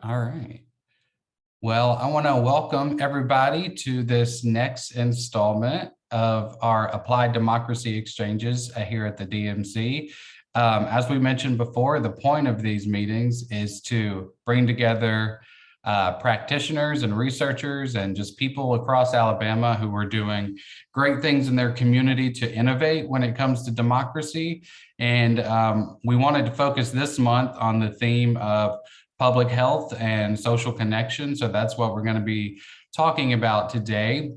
All right. Well, I want to welcome everybody to this next installment of our Applied Democracy Exchanges here at the DMC. As we mentioned before, the point of these meetings is to bring together practitioners and researchers and just people across Alabama who are doing great things in their community to innovate when it comes to democracy. And we wanted to focus this month on the theme of public health and social connection. So that's what we're going to be talking about today.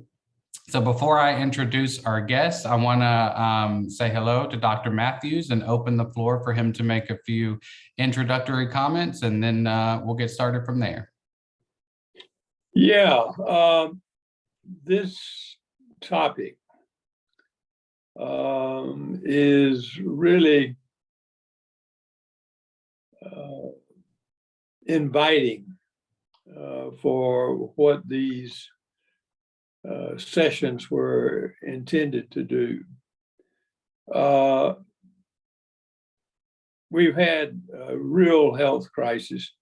So before I introduce our guests, I want to say hello to Dr. Matthews and open the floor for him to make a few introductory comments, and then we'll get started from there. Yeah, this topic is really inviting for what these sessions were intended to do. We've had a real health crisis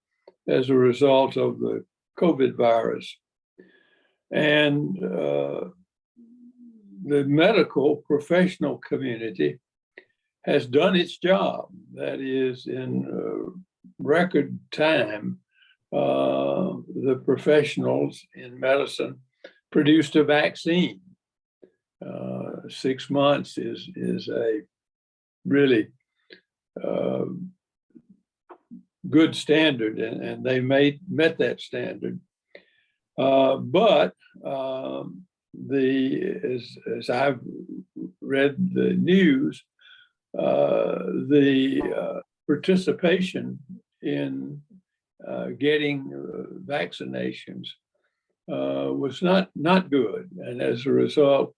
as a result of the COVID virus. And the medical professional community has done its job. That is, in record time, the professionals in medicine produced a vaccine. 6 months is a really good standard, and they met that standard. But as I've read the news, the participation in getting vaccinations was not good, and as a result,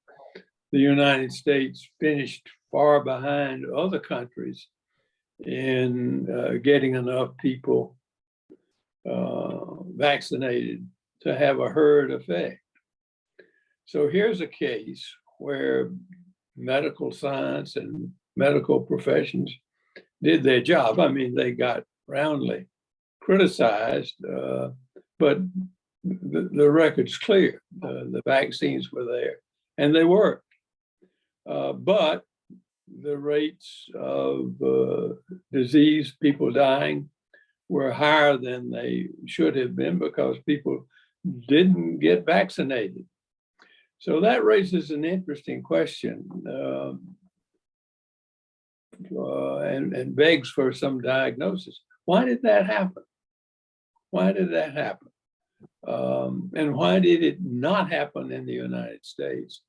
the United States finished far behind other countries in getting enough people vaccinated to have a herd effect. So here's a case where medical science and medical professions did their job. I mean, they got roundly criticized, but the record's clear. The vaccines were there and they worked. But the rates of disease, people dying, were higher than they should have been because people didn't get vaccinated. So that raises an interesting question and begs for some diagnosis. Why did that happen? Why did that happen? And why did it not happen in the United States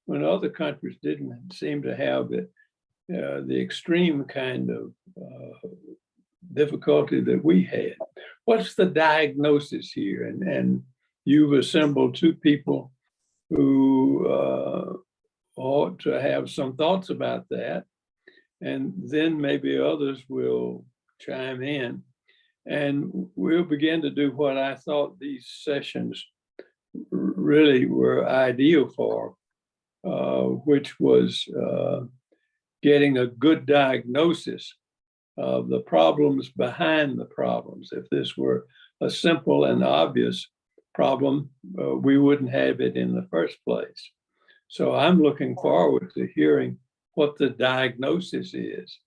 when other countries didn't seem to have the extreme kind of difficulty that we had? What's the diagnosis here? And you've assembled two people who ought to have some thoughts about that. And then maybe others will chime in. And we'll begin to do what I thought these sessions really were ideal for, which was getting a good diagnosis of the problems behind the problems. If this were a simple and obvious problem, we wouldn't have it in the first place. So I'm looking forward to hearing what the diagnosis is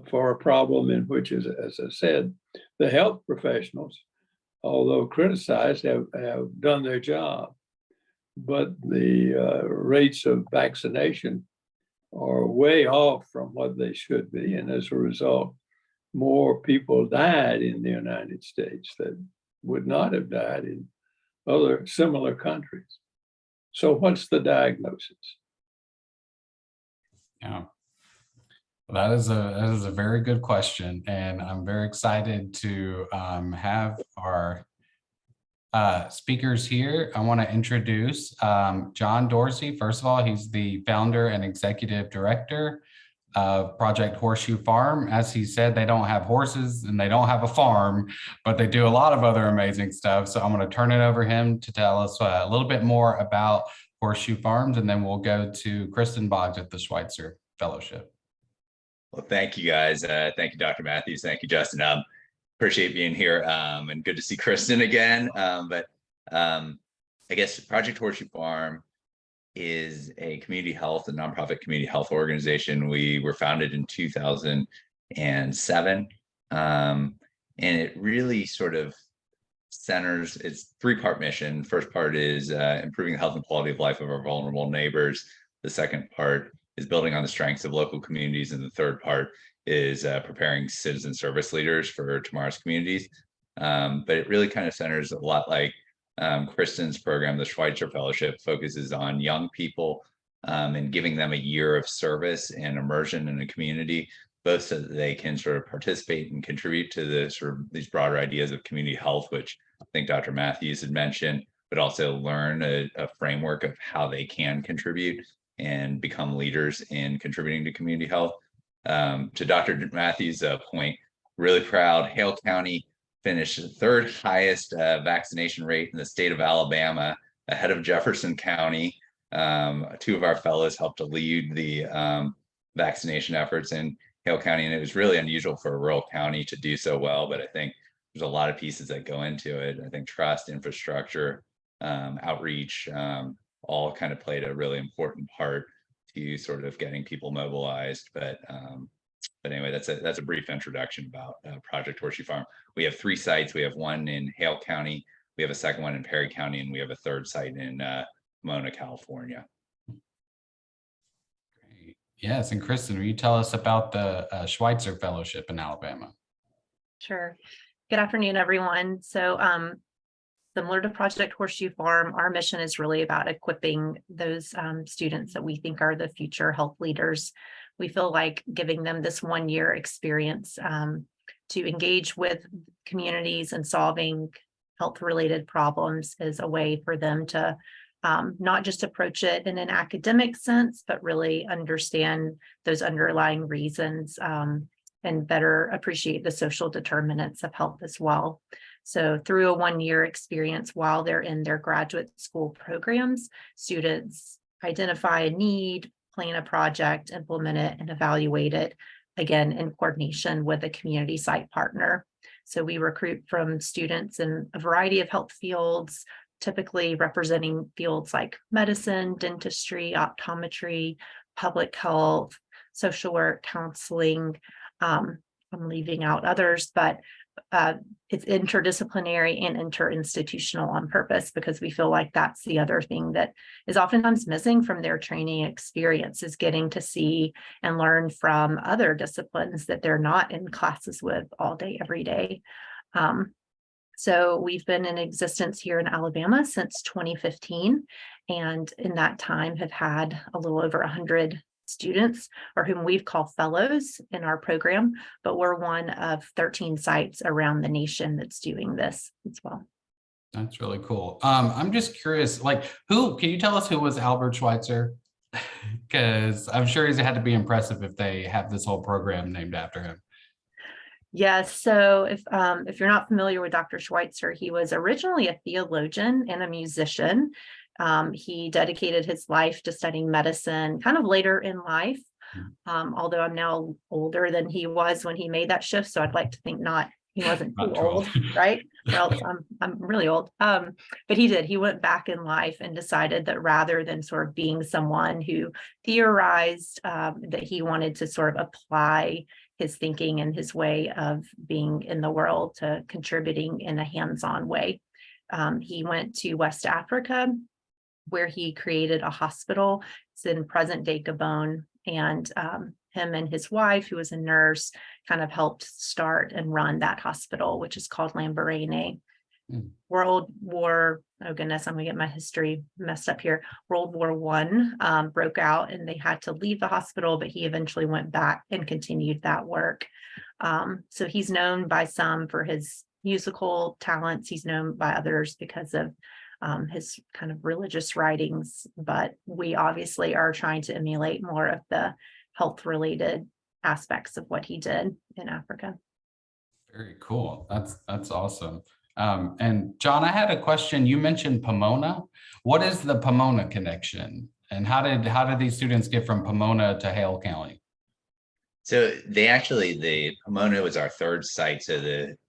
for a problem in which, as I said, the health professionals, although criticized, have done their job. But the rates of vaccination are way off from what they should be. And as a result, more people died in the United States that would not have died in other similar countries. So what's the diagnosis? Yeah, that is a very good question, and I'm very excited to have our speakers here. I want to introduce John Dorsey. First of all, he's the founder and executive director of Project Horseshoe Farm. As he said, they don't have horses and they don't have a farm, but they do a lot of other amazing stuff. So I'm going to turn it over to him to tell us a little bit more about Horseshoe Farms, and then we'll go to Kristin Boggs at the Schweitzer Fellowship. Well, thank you guys. Thank you, Dr. Matthews. Thank you, Justin. appreciate being here, and good to see Kristin again. I guess Project Horseshoe Farm is a nonprofit community health organization. We were founded in 2007, and it really sort of centers its three-part mission. First part is improving the health and quality of life of our vulnerable neighbors. The second part is building on the strengths of local communities, and the third part is preparing citizen service leaders for tomorrow's communities. But it really kind of centers a lot like Kristin's program. The Schweitzer Fellowship focuses on young people and giving them a year of service and immersion in a community, both so that they can sort of participate and contribute to the sort of these broader ideas of community health, which I think Dr. Matthews had mentioned, but also learn a framework of how they can contribute and become leaders in contributing to community health. To Dr. Matthews' point, really proud, Hale County finished the third highest vaccination rate in the state of Alabama, ahead of Jefferson County. Two of our fellows helped to lead the vaccination efforts in Hale County, and it was really unusual for a rural county to do so well, but I think there's a lot of pieces that go into it. I think trust, infrastructure, outreach, all kind of played a really important part to sort of getting people mobilized. But anyway, that's a brief introduction about Project Horseshoe Farm. We have 3 sites. We have one in Hale County, we have a second one in Perry County, and we have a third site in Pomona, California. Great. Yes, and Kristin, will you tell us about the Schweitzer Fellowship in Alabama? Sure. Good afternoon, everyone. So similar to Project Horseshoe Farm, our mission is really about equipping those students that we think are the future health leaders. We feel like giving them this 1-year experience to engage with communities and solving health-related problems is a way for them to not just approach it in an academic sense, but really understand those underlying reasons and better appreciate the social determinants of health as well. So through a 1-year experience while they're in their graduate school programs, students identify a need, plan a project, implement it, and evaluate it, again, in coordination with a community site partner. So we recruit from students in a variety of health fields, typically representing fields like medicine, dentistry, optometry, public health, social work, counseling. I'm leaving out others, but it's interdisciplinary and interinstitutional on purpose, because we feel like that's the other thing that is oftentimes missing from their training experience, is getting to see and learn from other disciplines that they're not in classes with all day, every day. So we've been in existence here in Alabama since 2015, and in that time have had a little over 100 students, or whom we've called fellows in our program, but we're one of 13 sites around the nation that's doing this as well. That's really cool. I'm just curious, like, can you tell us who was Albert Schweitzer? Because I'm sure he's had to be impressive if they have this whole program named after him. Yes. So if you're not familiar with Dr. Schweitzer, he was originally a theologian and a musician. He dedicated his life to studying medicine kind of later in life, although I'm now older than he was when he made that shift. So I'd like to think he wasn't too old, right? Well, I'm really old. But he did. He went back in life and decided that rather than sort of being someone who theorized, that he wanted to sort of apply his thinking and his way of being in the world to contributing in a hands-on way. He went to West Africa, where he created a hospital. It's in present-day Gabon, and him and his wife, who was a nurse, kind of helped start and run that hospital, which is called Lambaréné. World War, oh goodness, I'm gonna get my history messed up here. World War I broke out, and they had to leave the hospital, but he eventually went back and continued that work. So he's known by some for his musical talents. He's known by others because of his kind of religious writings, but we obviously are trying to emulate more of the health-related aspects of what he did in Africa. Very cool. That's awesome. And John, I had a question. You mentioned Pomona. What is the Pomona connection, and how did these students get from Pomona to Hale County? So the Pomona was our third site. So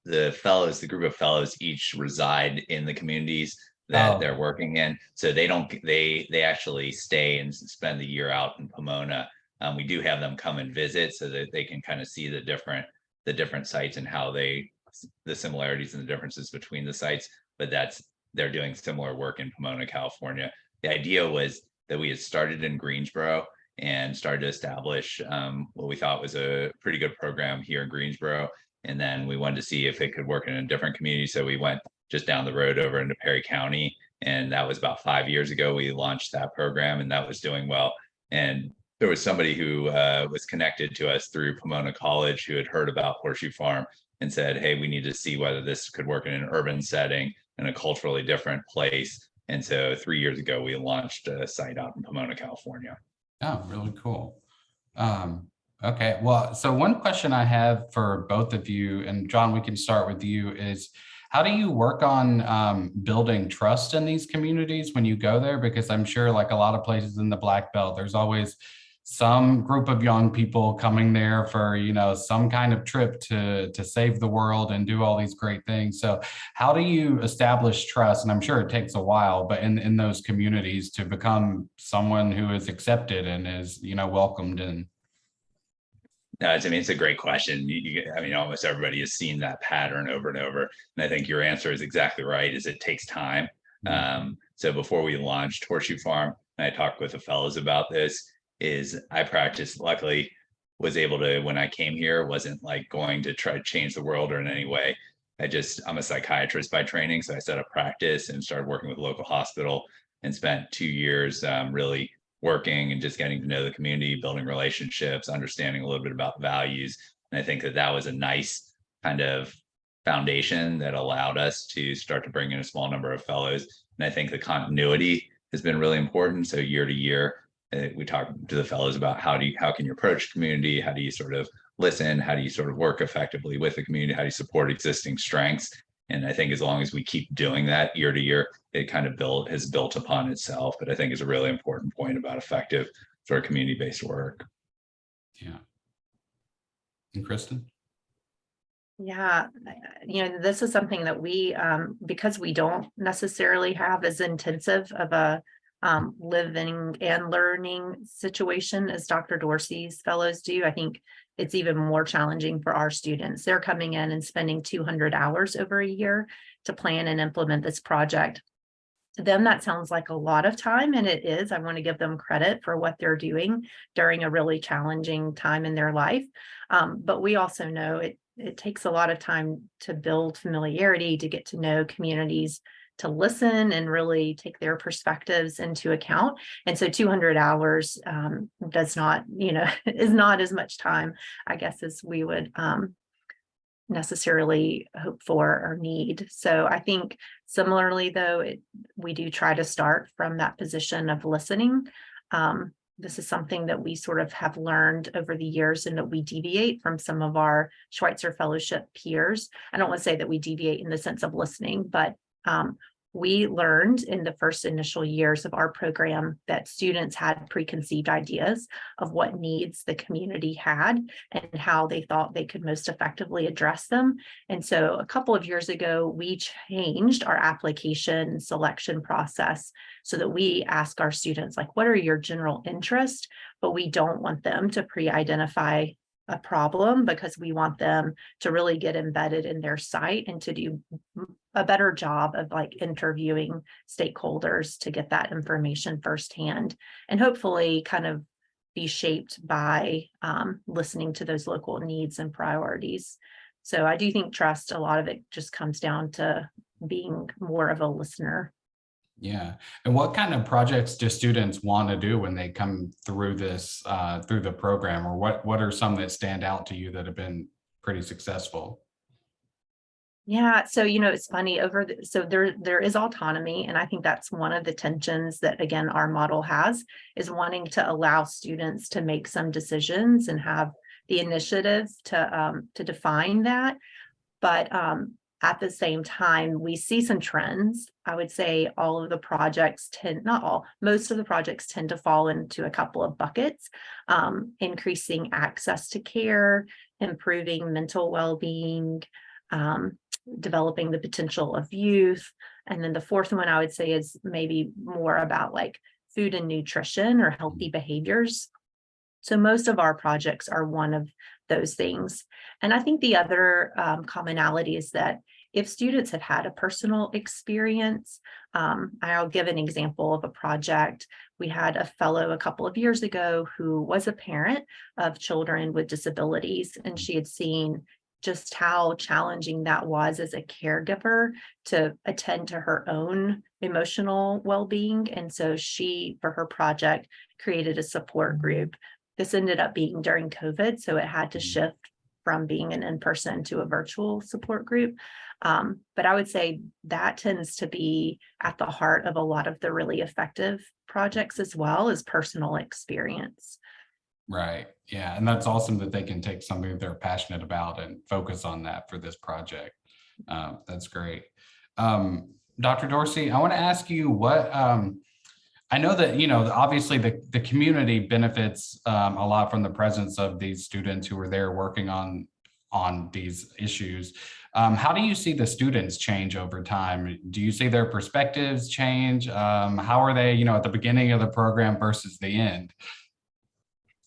the fellows, the group of fellows each reside in the communities that they're working in. So they actually stay and spend the year out in Pomona. We do have them come and visit so that they can kind of see the different sites and how the similarities and the differences between the sites, but they're doing similar work in Pomona, California. The idea was that we had started in Greensboro and started to establish what we thought was a pretty good program here in Greensboro. And then we wanted to see if it could work in a different community. So we went just down the road over into Perry County. And that was about 5 years ago. We launched that program and that was doing well. And there was somebody who was connected to us through Pomona College who had heard about Horseshoe Farm and said, hey, we need to see whether this could work in an urban setting in a culturally different place. And so 3 years ago, we launched a site out in Pomona, California. Oh, really cool. Okay, well, so one question I have for both of you, and John, we can start with you, is how do you work on building trust in these communities when you go there? Because I'm sure like a lot of places in the Black Belt, there's always some group of young people coming there for, you know, some kind of trip to save the world and do all these great things. So how do you establish trust? And I'm sure it takes a while, but in those communities to become someone who is accepted and is, you know, welcomed in. No, it's a great question. Almost everybody has seen that pattern over and over. And I think your answer is exactly right, is it takes time. So before we launched Horseshoe Farm, and I talked with the fellows about this, is I practiced, luckily was able to, when I came here, wasn't like going to try to change the world or in any way. I'm a psychiatrist by training. So I set up practice and started working with a local hospital and spent 2 years really working and just getting to know the community, building relationships, understanding a little bit about values. And I think that was a nice kind of foundation that allowed us to start to bring in a small number of fellows. And I think the continuity has been really important. So year to year, we talk to the fellows about how can you approach community? How do you sort of listen? How do you sort of work effectively with the community? How do you support existing strengths? And I think as long as we keep doing that year to year, it kind of has built upon itself. But I think is a really important point about effective sort of community-based work. Yeah. And Kristin? Yeah, this is something that we, because we don't necessarily have as intensive of a living and learning situation as Dr. Dorsey's fellows do. I think it's even more challenging for our students. They're coming in and spending 200 hours over a year to plan and implement this project. To them, that sounds like a lot of time, and it is. I want to give them credit for what they're doing during a really challenging time in their life. But we also know it takes a lot of time to build familiarity, to get to know communities, to listen and really take their perspectives into account. And so 200 hours does not, is not as much time, I guess, as we would necessarily hope for or need. So I think similarly, though, we do try to start from that position of listening. This is something that we sort of have learned over the years and that we deviate from some of our Schweitzer Fellowship peers. I don't want to say that we deviate in the sense of listening, but we learned in the first initial years of our program that students had preconceived ideas of what needs the community had and how they thought they could most effectively address them. And so a couple of years ago, we changed our application selection process so that we ask our students, like, what are your general interests? But we don't want them to pre-identify a problem, because we want them to really get embedded in their site and to do a better job of like interviewing stakeholders to get that information firsthand and hopefully kind of be shaped by listening to those local needs and priorities. So I do think trust, a lot of it just comes down to being more of a listener. Yeah. And what kind of projects do students want to do when they come through this, through the program, or what are some that stand out to you that have been pretty successful? Yeah, so it's funny so there is autonomy, and I think that's one of the tensions that, again, our model is wanting to allow students to make some decisions and have the initiative to define that. But At the same time, we see some trends. I would say all of the projects tend, not all, most of the projects tend to fall into a couple of buckets. Increasing access to care, improving mental well-being, developing the potential of youth. And then the fourth one I would say is maybe more about like food and nutrition or healthy behaviors. So most of our projects are one of those things. And I think the other commonality is that if students have had a personal experience, I'll give an example of a project. We had a fellow a couple of years ago who was a parent of children with disabilities, and she had seen just how challenging that was as a caregiver to attend to her own emotional well-being. And so she, for her project, created a support group. This ended up being during COVID, so it had to shift from being an in-person to a virtual support group. But I would say that tends to be at the heart of a lot of the really effective projects as well as personal experience. Right. Yeah. And that's awesome that they can take something that they're passionate about and focus on that for this project. That's great. Dr. Dorsey, I want to ask you what, I know that, obviously the community benefits a lot from the presence of these students who are there working on these issues. How do you see the students change over time? Do you see their perspectives change? How are they, at the beginning of the program versus the end?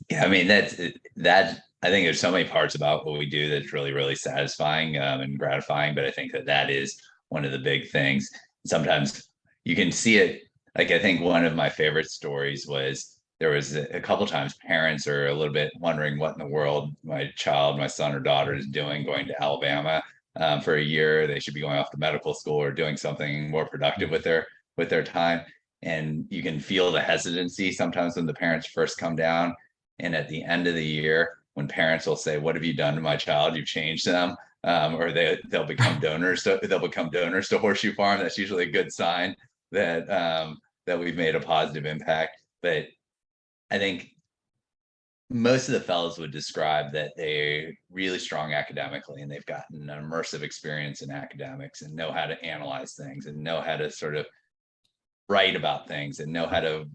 Yeah, I mean, I think there's so many parts about what we do that's really, really satisfying and gratifying. But I think that is one of the big things. Sometimes you can see it. Like, I think one of my favorite stories was there was a couple times parents are a little bit wondering what in the world my son or daughter is doing, going to Alabama for a year. They should be going off to medical school or doing something more productive with their time. And you can feel the hesitancy sometimes when the parents first come down. And at the end of the year, when parents will say, "What have you done to my child? You've changed them," or they'll become donors. They'll become donors to Horseshoe Farm. That's usually a good sign that we've made a positive impact. But I think most of the fellows would describe that they're really strong academically, and they've gotten an immersive experience in academics and know how to analyze things and know how to sort of write about things and know how to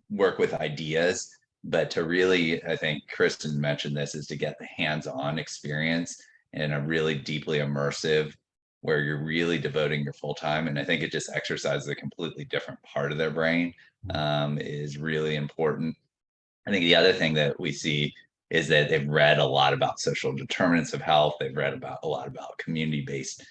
work with ideas. But to really, I think Kristin mentioned this, is to get the hands-on experience in a really deeply immersive, where you're really devoting your full time. And I think it just exercises a completely different part of their brain, is really important. I think the other thing that we see is that they've read a lot about social determinants of health. They've read a lot about community-based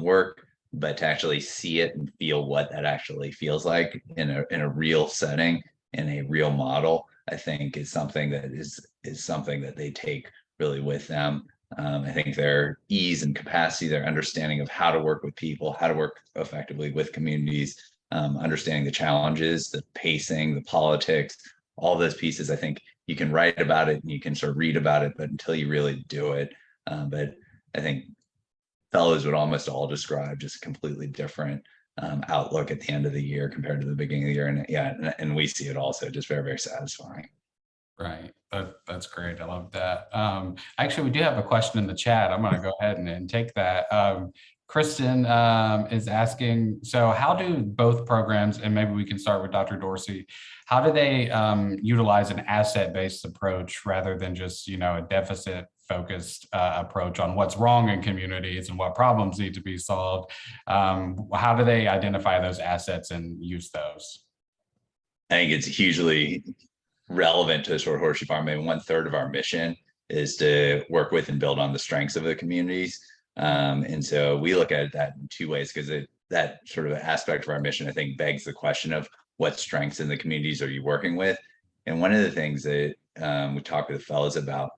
work, but to actually see it and feel what that actually feels like in a real setting, in a real model, I think is something that is something that they take really with them. I think their ease and capacity, their understanding of how to work with people, how to work effectively with communities, understanding the challenges, the pacing, the politics, all those pieces. I think you can write about it and you can sort of read about it, but until you really do it. But I think fellows would almost all describe just a completely different outlook at the end of the year compared to the beginning of the year. And yeah, and we see it also just very, very satisfying. Right. That's great. I love that. Actually, we do have a question in the chat. I'm going to go ahead and take that. Kristin is asking, so how do both programs, and maybe we can start with Dr. Dorsey, how do they utilize an asset-based approach rather than just, a deficit-focused approach on what's wrong in communities and what problems need to be solved? How do they identify those assets and use those? I think it's hugely relevant to sort of Horseshoe Farm. Maybe 1/3 of our mission is to work with and build on the strengths of the communities. And so we look at that in two ways, because that sort of aspect of our mission, I think, begs the question of what strengths in the communities are you working with? And one of the things that we talk with the fellows about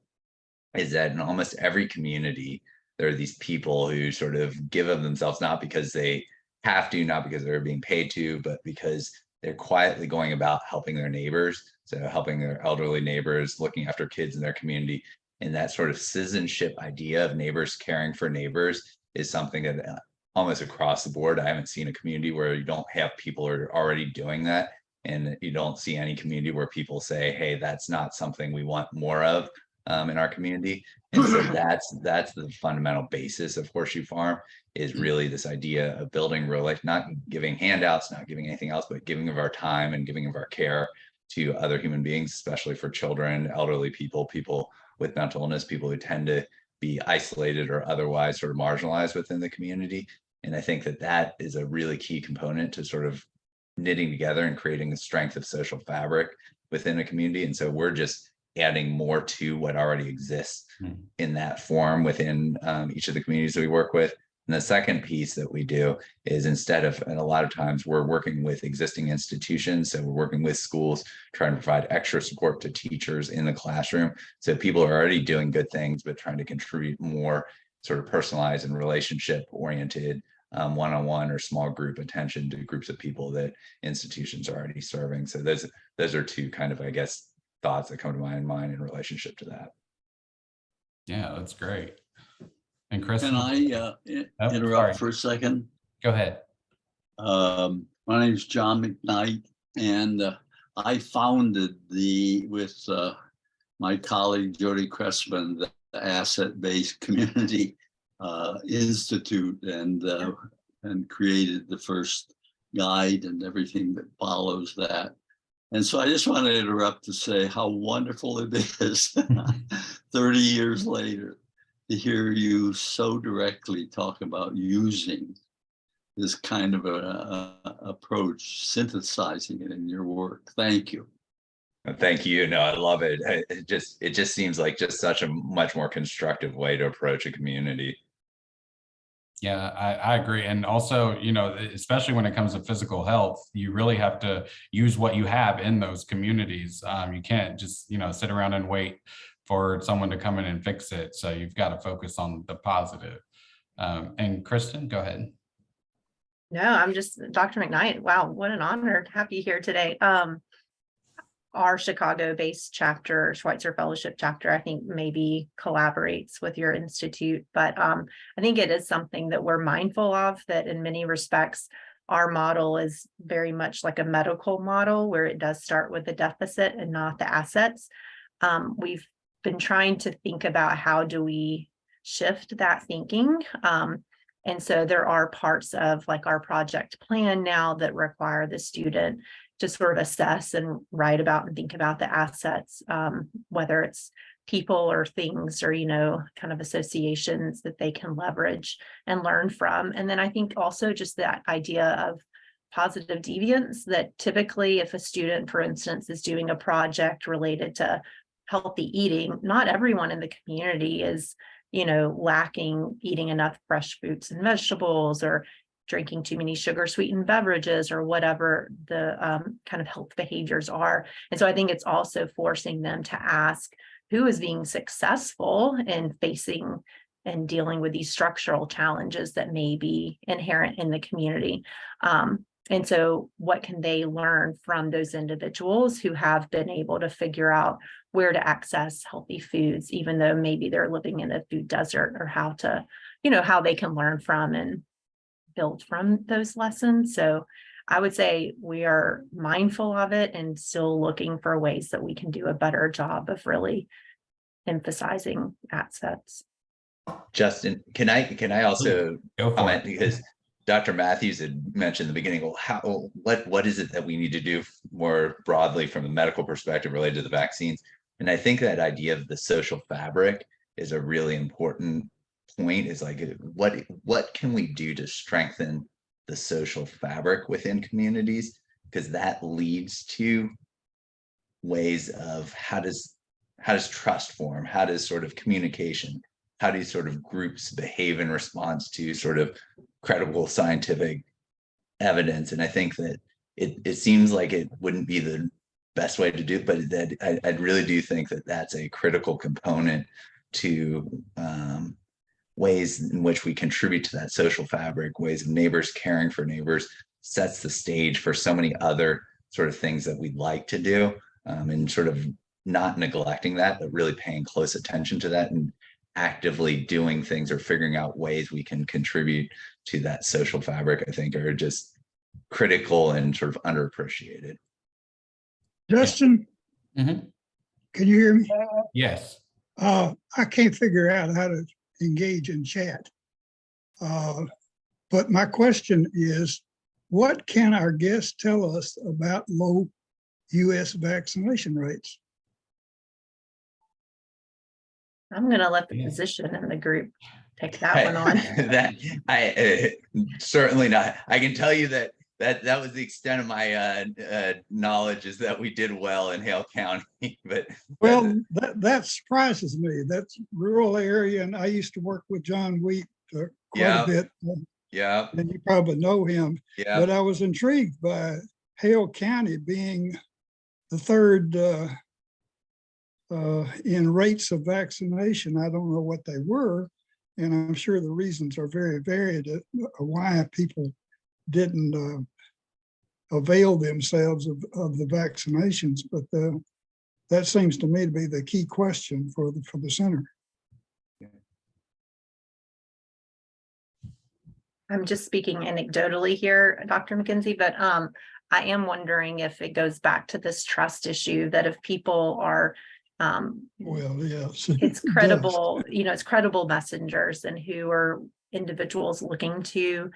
is that in almost every community, there are these people who sort of give of themselves, not because they have to, not because they're being paid to, but because they're quietly going about helping their neighbors. So helping their elderly neighbors, looking after kids in their community. And that sort of citizenship idea of neighbors caring for neighbors is something that almost across the board, I haven't seen a community where you don't have people who are already doing that. And you don't see any community where people say, "Hey, that's not something we want more of." in our community. And so that's the fundamental basis of Horseshoe Farm, is really this idea of building real life, not giving handouts, not giving anything else, but giving of our time and giving of our care to other human beings, especially for children, elderly people, people with mental illness, people who tend to be isolated or otherwise sort of marginalized within the community. And I think that that is a really key component to sort of knitting together and creating the strength of social fabric within a community. And so we're just adding more to what already exists in that form within each of the communities that we work with. And the second piece that we do is, instead of, and a lot of times we're working with existing institutions. So we're working with schools, trying to provide extra support to teachers in the classroom. So people are already doing good things, but trying to contribute more sort of personalized and relationship oriented one-on-one or small group attention to groups of people that institutions are already serving. So those are two kind of, I guess, thoughts that come to my mind in relationship to that. Yeah, that's great. And Kristin, Can I interrupt for a second? Go ahead. My name is John McKnight, and I founded with my colleague Jody Cressman the Asset-Based Community Institute, and created the first guide and everything that follows that. And so I just want to interrupt to say how wonderful it is 30 years later to hear you so directly talk about using this kind of approach, synthesizing it in your work. Thank you. Thank you. No, I love it. It just seems like just such a much more constructive way to approach a community. Yeah, I agree. And also, you know, especially when it comes to physical health, you really have to use what you have in those communities. You can't just, you know, sit around and wait for someone to come in and fix it. So you've got to focus on the positive. And Kristin, go ahead. No, I'm just Dr. McKnight. Wow, what an honor to have you here today. Our Chicago-based chapter, Schweitzer Fellowship chapter, I think maybe collaborates with your institute, but I think it is something that we're mindful of, that in many respects, our model is very much like a medical model, where it does start with the deficit and not the assets. We've been trying to think about how do we shift that thinking. And so there are parts of like our project plan now that require the student to sort of assess and write about and think about the assets, whether it's people or things or, you know, kind of associations that they can leverage and learn from. And then I think also just that idea of positive deviance, that typically if a student, for instance, is doing a project related to healthy eating, not everyone in the community is, you know, lacking eating enough fresh fruits and vegetables, or drinking too many sugar sweetened beverages, or whatever the kind of health behaviors are. And so I think it's also forcing them to ask who is being successful in facing and dealing with these structural challenges that may be inherent in the community. And so what can they learn from those individuals who have been able to figure out where to access healthy foods, even though maybe they're living in a food desert, or how to, you know, how they can learn from and build from those lessons. So I would say we are mindful of it and still looking for ways that we can do a better job of really emphasizing assets. Justin, can I also comment, it. because Dr. Matthews had mentioned in the beginning, well, what is it that we need to do more broadly from a medical perspective related to the vaccines? And I think that idea of the social fabric is a really important point. Is like, what can we do to strengthen the social fabric within communities? Because that leads to ways of how does trust form? How does sort of communication, how do sort of groups behave in response to sort of credible scientific evidence? And I think that it seems like it wouldn't be the best way to do it, but that I really do think that that's a critical component to ways in which we contribute to that social fabric, ways of neighbors caring for neighbors, sets the stage for so many other sort of things that we'd like to do, and sort of not neglecting that, but really paying close attention to that and actively doing things or figuring out ways we can contribute to that social fabric, I think are just critical and sort of underappreciated. Justin, Mm-hmm. can you hear me? Yes. I can't figure out how to engage in chat. But my question is, what can our guests tell us about low U.S. vaccination rates? I'm gonna let the Yeah. physician in the group take that one on. That I certainly not. I can tell you that was the extent of my knowledge, is that we did well in Hale County. But Well, that surprises me. That's rural area, and I used to work with John Wheat quite Yeah. a bit, yeah, and you probably know him. yeah, But I was intrigued by Hale County being the third in rates of vaccination. I don't know what they were, and I'm sure the reasons are very varied why people didn't avail themselves of the vaccinations. But that seems to me to be the key question for the center. I'm just speaking anecdotally here, Dr. McKenzie, but I am wondering if it goes back to this trust issue, that if people are Well, yes, it's it does. credible, it's credible messengers, and who are individuals looking to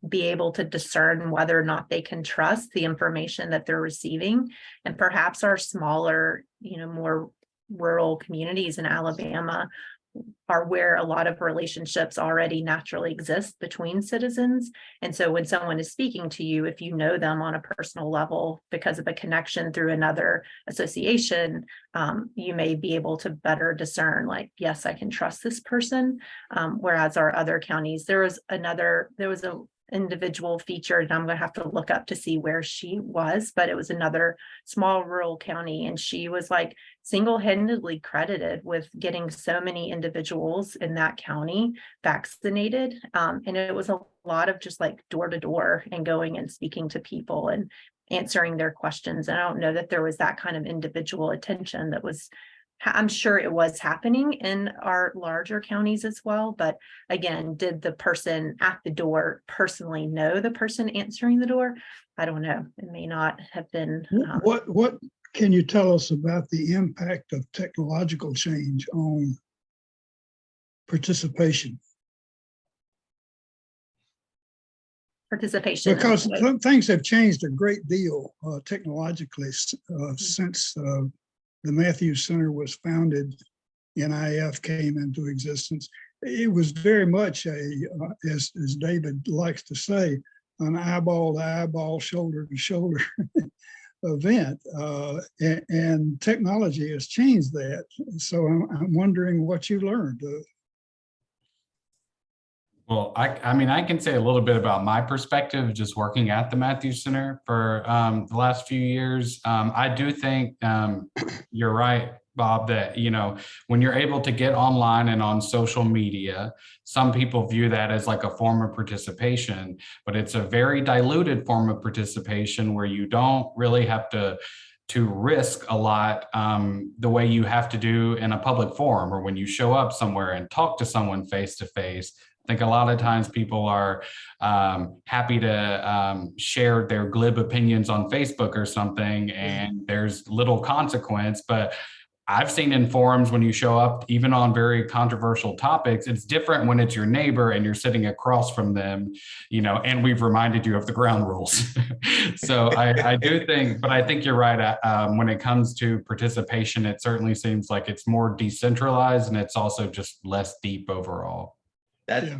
be able to discern whether or not they can trust the information that they're receiving. And perhaps our smaller, more rural communities in Alabama are where a lot of relationships already naturally exist between citizens. And so when someone is speaking to you, if you know them on a personal level because of a connection through another association, you may be able to better discern, like, yes, I can trust this person. Whereas our other counties, there was a individual featured, and I'm going to have to look up to see where she was, but it was another small rural county, and she was like single-handedly credited with getting so many individuals in that county vaccinated. And it was a lot of just like door to door and going and speaking to people and answering their questions. And I don't know that there was that kind of individual attention that was, I'm sure it was happening in our larger counties as well. But again, did the person at the door personally know the person answering the door? I don't know. It may not have been. What can you tell us about the impact of technological change on participation? Participation. Because things have changed a great deal technologically since the Matthews Center was founded, NIF came into existence. It was very much as David likes to say, an eyeball to eyeball, shoulder to shoulder event. And technology has changed that. So I'm wondering what you learned. Well, I mean, I can say a little bit about my perspective just working at the Matthews Center for the last few years. I do think you're right, Bob, that, when you're able to get online and on social media, some people view that as like a form of participation, but it's a very diluted form of participation where you don't really have to risk a lot the way you have to do in a public forum, or when you show up somewhere and talk to someone face to face. I think a lot of times people are happy to share their glib opinions on Facebook or something, and there's little consequence. But I've seen in forums, when you show up, even on very controversial topics, it's different when it's your neighbor and you're sitting across from them, and we've reminded you of the ground rules. So I do think, but I think you're right. When it comes to participation, it certainly seems like it's more decentralized, and it's also just less deep overall.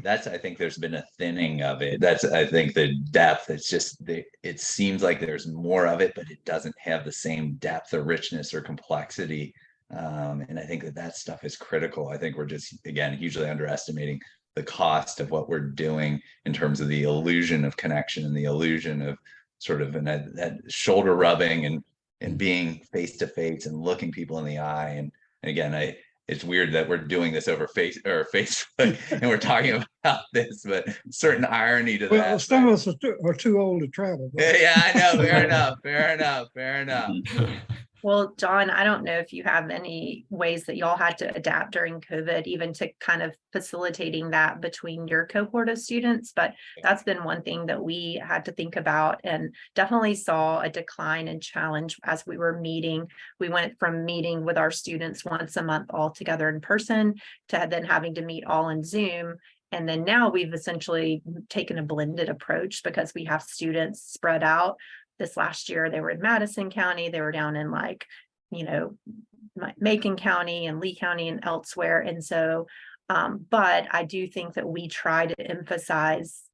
That's I think there's been a thinning of it. That's, I think, the depth. It's just it seems like there's more of it, but it doesn't have the same depth or richness or complexity. And I think that stuff is critical. I think we're just, again, hugely underestimating the cost of what we're doing in terms of the illusion of connection and the illusion of sort of that shoulder rubbing and being face to face and looking people in the eye. And again, it's weird that we're doing this over Facebook and we're talking about this, but certain irony to that. Well, some of us are too old to travel. Yeah, I know. Fair enough. Well, John, I don't know if you have any ways that y'all had to adapt during COVID, even to kind of facilitating that between your cohort of students, but that's been one thing that we had to think about, and definitely saw a decline in challenge as we were meeting. We went from meeting with our students once a month all together in person to then having to meet all in Zoom. And then now we've essentially taken a blended approach because we have students spread out. This last year, they were in Madison County, they were down in like, Macon County and Lee County and elsewhere. And so, but I do think that we try to emphasize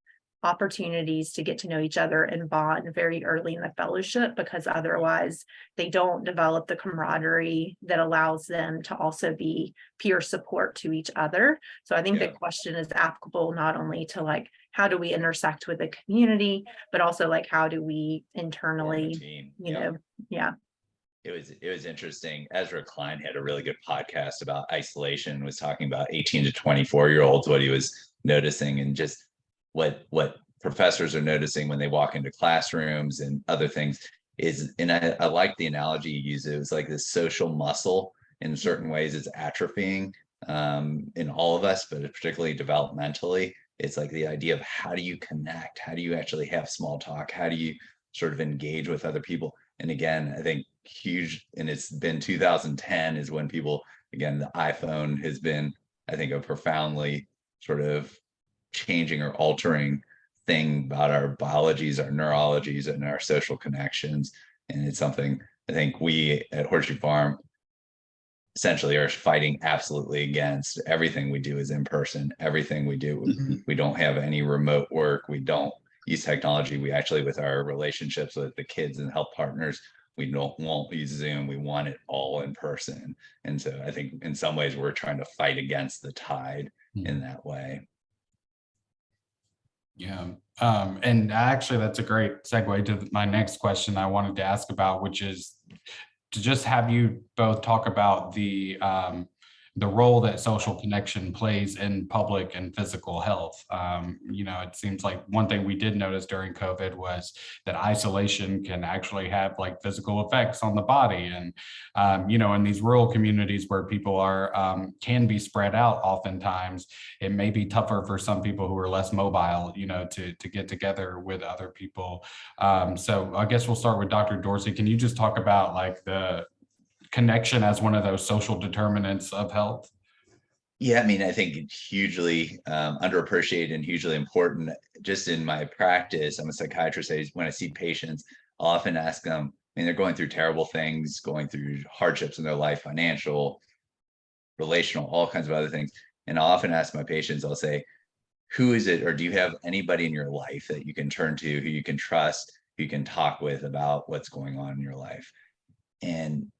opportunities to get to know each other and bond very early in the fellowship, because otherwise they don't develop the camaraderie that allows them to also be peer support to each other. So I think the question is applicable not only to like, how do we intersect with the community, but also like, how do we internally, It was interesting. Ezra Klein had a really good podcast about isolation, was talking about 18 to 24-year-olds, what he was noticing, and just what professors are noticing when they walk into classrooms and other things is, and I like the analogy you use. It was like this social muscle in certain ways it's atrophying in all of us, but particularly developmentally. It's like the idea of how do you connect? How do you actually have small talk? How do you sort of engage with other people? And again, I think huge, and it's been 2010 is when people, again, the iPhone has been, I think, a profoundly sort of changing or altering thing about our biologies, our neurologies, and our social connections. And it's something I think we at Horseshoe Farm essentially are fighting absolutely against. Everything we do is in person. Everything we do, we don't have any remote work. We don't use technology. We actually, with our relationships with the kids and health partners, we won't use Zoom. We want it all in person. And so I think in some ways we're trying to fight against the tide in that way. Yeah. And actually that's a great segue to my next question I wanted to ask about, which is to just have you both talk about the role that social connection plays in public and physical health. It seems like one thing we did notice during COVID was that isolation can actually have like physical effects on the body. And, in these rural communities where people are can be spread out, oftentimes it may be tougher for some people who are less mobile, to get together with other people. So I guess we'll start with Dr. Dorsey. Can you just talk about like the connection as one of those social determinants of health? Yeah, I mean, I think it's hugely underappreciated and hugely important. Just in my practice, I'm a psychiatrist. When I see patients, I'll often ask them, they're going through terrible things, going through hardships in their life, financial, relational, all kinds of other things. And I'll often ask my patients, I'll say, who is it, or do you have anybody in your life that you can turn to, who you can trust, who you can talk with about what's going on in your life? And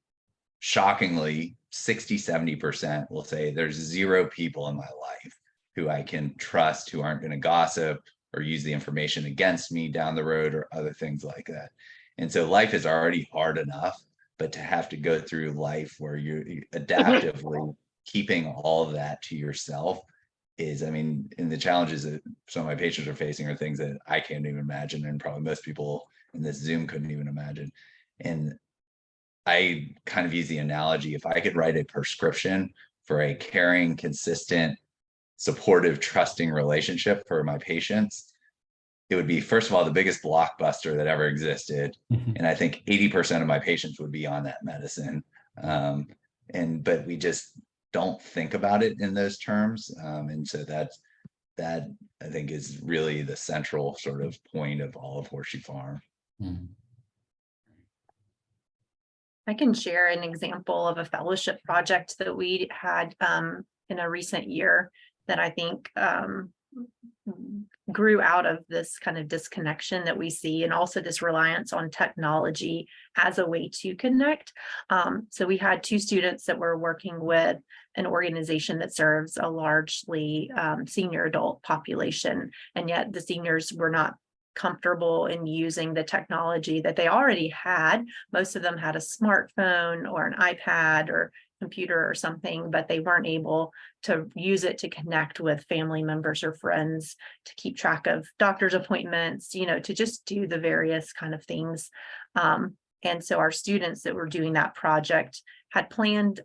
shockingly, 60-70% will say there's 0 people in my life who I can trust, who aren't going to gossip or use the information against me down the road or other things like that. And so life is already hard enough, but to have to go through life where you're adaptively keeping all of that to yourself is, and the challenges that some of my patients are facing are things that I can't even imagine, and probably most people in this Zoom couldn't even imagine. And I kind of use the analogy, if I could write a prescription for a caring, consistent, supportive, trusting relationship for my patients, it would be, first of all, the biggest blockbuster that ever existed. And I think 80% of my patients would be on that medicine. But we just don't think about it in those terms. And so that I think is really the central sort of point of all of Horseshoe Farm. I can share an example of a fellowship project that we had in a recent year that I think grew out of this kind of disconnection that we see, and also this reliance on technology as a way to connect. So we had 2 students that were working with an organization that serves a largely senior adult population, and yet the seniors were not comfortable in using the technology that they already had. Most of them had a smartphone or an iPad or computer or something, but they weren't able to use it to connect with family members or friends, to keep track of doctor's appointments, to just do the various kind of things. And so our students that were doing that project had planned,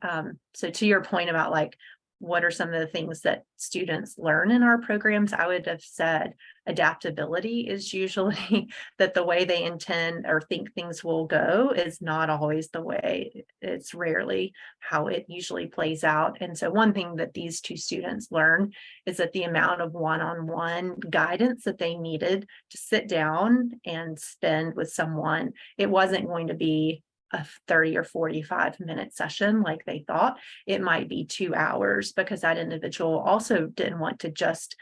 so to your point about like, what are some of the things that students learn in our programs? I would have said adaptability is usually that the way they intend or think things will go is not always the way. It's rarely how it usually plays out. And so one thing that these two students learned is that the amount of one-on-one guidance that they needed to sit down and spend with someone, it wasn't going to be a 30 or 45-minute session like they thought. It might be 2 hours, because that individual also didn't want to just,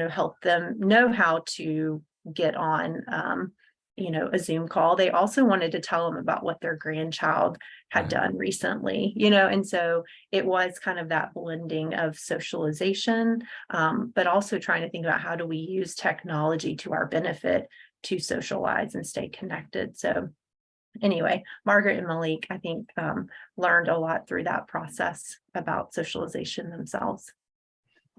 help them know how to get on, a Zoom call. They also wanted to tell them about what their grandchild had done recently, and so it was kind of that blending of socialization, but also trying to think about how do we use technology to our benefit to socialize and stay connected. So anyway, Margaret and Malik, I think, learned a lot through that process about socialization themselves.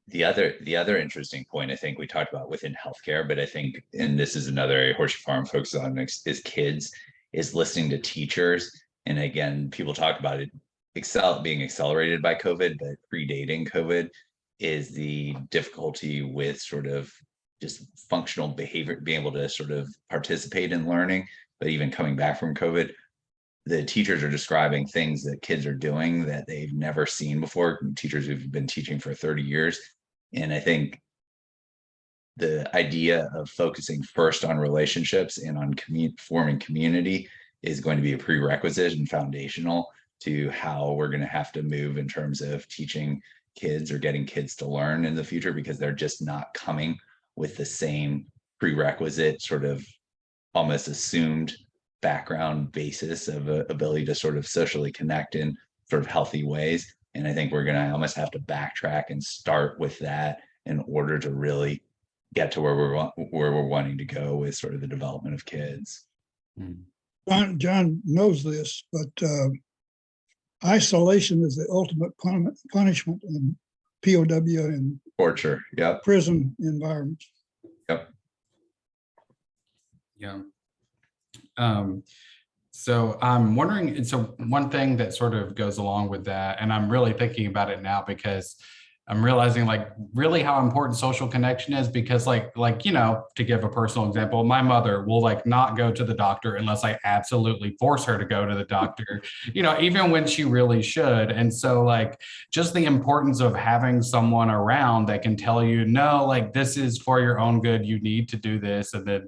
The other interesting point I think we talked about within healthcare, but I think, and this is another area Horseshoe Farm focuses on, is kids, is listening to teachers. And again, people talk about it being accelerated by COVID, but predating COVID is the difficulty with sort of just functional behavior, being able to sort of participate in learning. But even coming back from COVID, the teachers are describing things that kids are doing that they've never seen before, teachers who've been teaching for 30 years. And I think the idea of focusing first on relationships and on forming community is going to be a prerequisite and foundational to how we're going to have to move in terms of teaching kids or getting kids to learn in the future, because they're just not coming with the same prerequisite sort of almost assumed background basis of ability to sort of socially connect in sort of healthy ways. And I think we're going to almost have to backtrack and start with that in order to really get to where we're wanting to go with sort of the development of kids. John knows this, but isolation is the ultimate punishment in POW and Torture. Yep. prison environments. Yep. Yeah. So I'm wondering, and so one thing that sort of goes along with that, and I'm really thinking about it now because I'm realizing like really how important social connection is, because like, to give a personal example, my mother will like not go to the doctor unless I absolutely force her to go to the doctor, even when she really should. And so like just the importance of having someone around that can tell you, no, like this is for your own good, you need to do this, and then,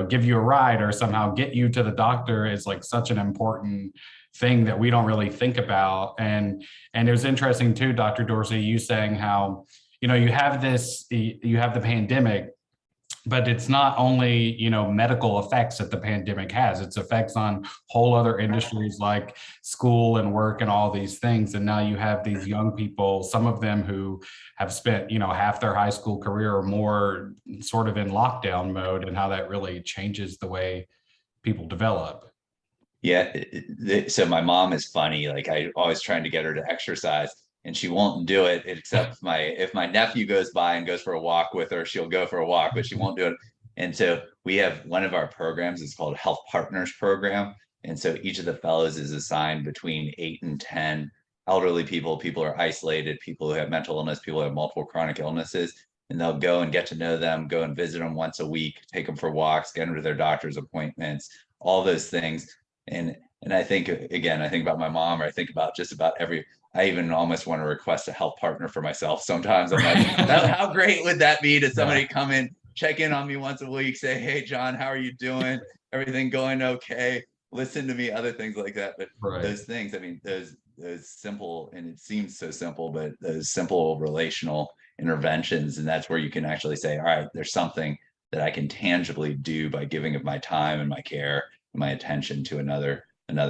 give you a ride or somehow get you to the doctor is like such an important thing that we don't really think about. And it was interesting too, Dr. Dorsey, you saying how, you have the pandemic, but it's not only, medical effects that the pandemic has, it's effects on whole other industries like school and work and all these things. And now you have these young people, some of them who have spent, half their high school career or more sort of in lockdown mode, and how that really changes the way people develop. Yeah. So my mom is funny. Like I always trying to get her to exercise, and she won't do it, except if my nephew goes by and goes for a walk with her, she'll go for a walk, but she won't do it. And so we have one of our programs is called Health Partners Program. And so each of the fellows is assigned between 8 and 10 elderly people who are isolated, people who have mental illness, people who have multiple chronic illnesses. And they'll go and get to know them, go and visit them once a week, take them for walks, get them to their doctor's appointments, all those things. And I think, again, I think about my mom, or I think about just about I even almost want to request a health partner for myself. Sometimes I'm like, how great would that be to somebody come in, check in on me once a week, say, hey, John, how are you doing? Everything going okay? Listen to me, other things like that. But those things, I mean, those simple, and it seems so simple, but those simple relational interventions. And that's where you can actually say, all right, there's something that I can tangibly do by giving of my time and my care, my attention to another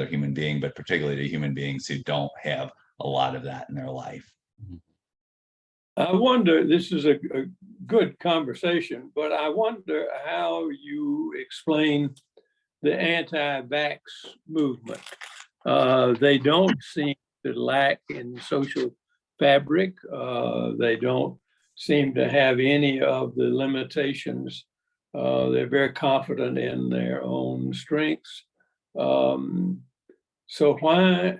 human being, but particularly to human beings who don't have a lot of that in their life. I wonder, this is a good conversation, but I wonder how you explain the anti-vax movement. They don't seem to lack in social fabric. They don't seem to have any of the limitations. They're very confident in their own strengths. So why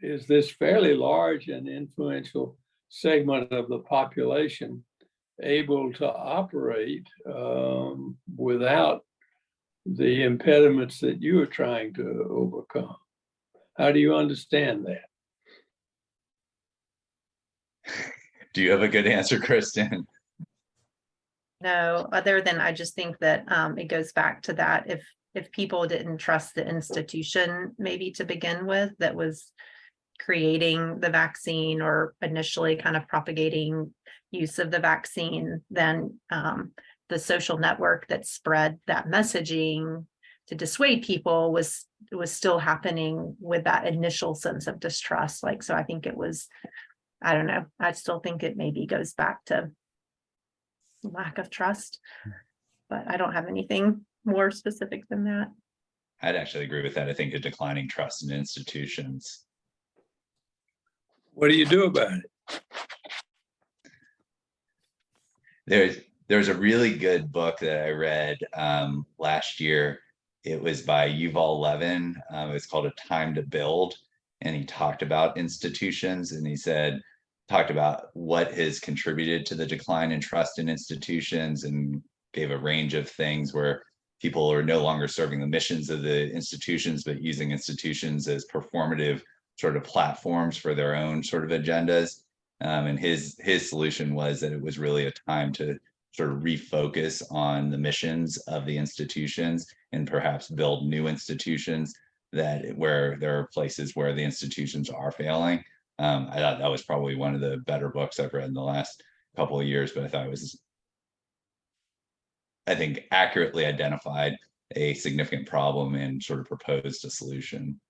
is this fairly large and influential segment of the population able to operate without the impediments that you are trying to overcome? How do you understand that? Do you have a good answer, Kristin? No, other than I just think that it goes back to that if people didn't trust the institution maybe to begin with that was creating the vaccine or initially kind of propagating use of the vaccine, then the social network that spread that messaging to dissuade people was still happening with that initial sense of distrust. Like, so I think it was, I don't know, I still think it maybe goes back to lack of trust, but I don't have anything more specific than that. I'd actually agree with that. I think a declining trust in institutions. What do you do about it? There's a really good book that I read last year. It was by Yuval Levin. It's called A Time to Build. And he talked about institutions, and he talked about what has contributed to the decline in trust in institutions, and gave a range of things where people are no longer serving the missions of the institutions, but using institutions as performative sort of platforms for their own sort of agendas. And his solution was that it was really a time to sort of refocus on the missions of the institutions and perhaps build new institutions where there are places where the institutions are failing. I thought that was probably one of the better books I've read in the last couple of years, but I thought it was, I think, accurately identified a significant problem and sort of proposed a solution.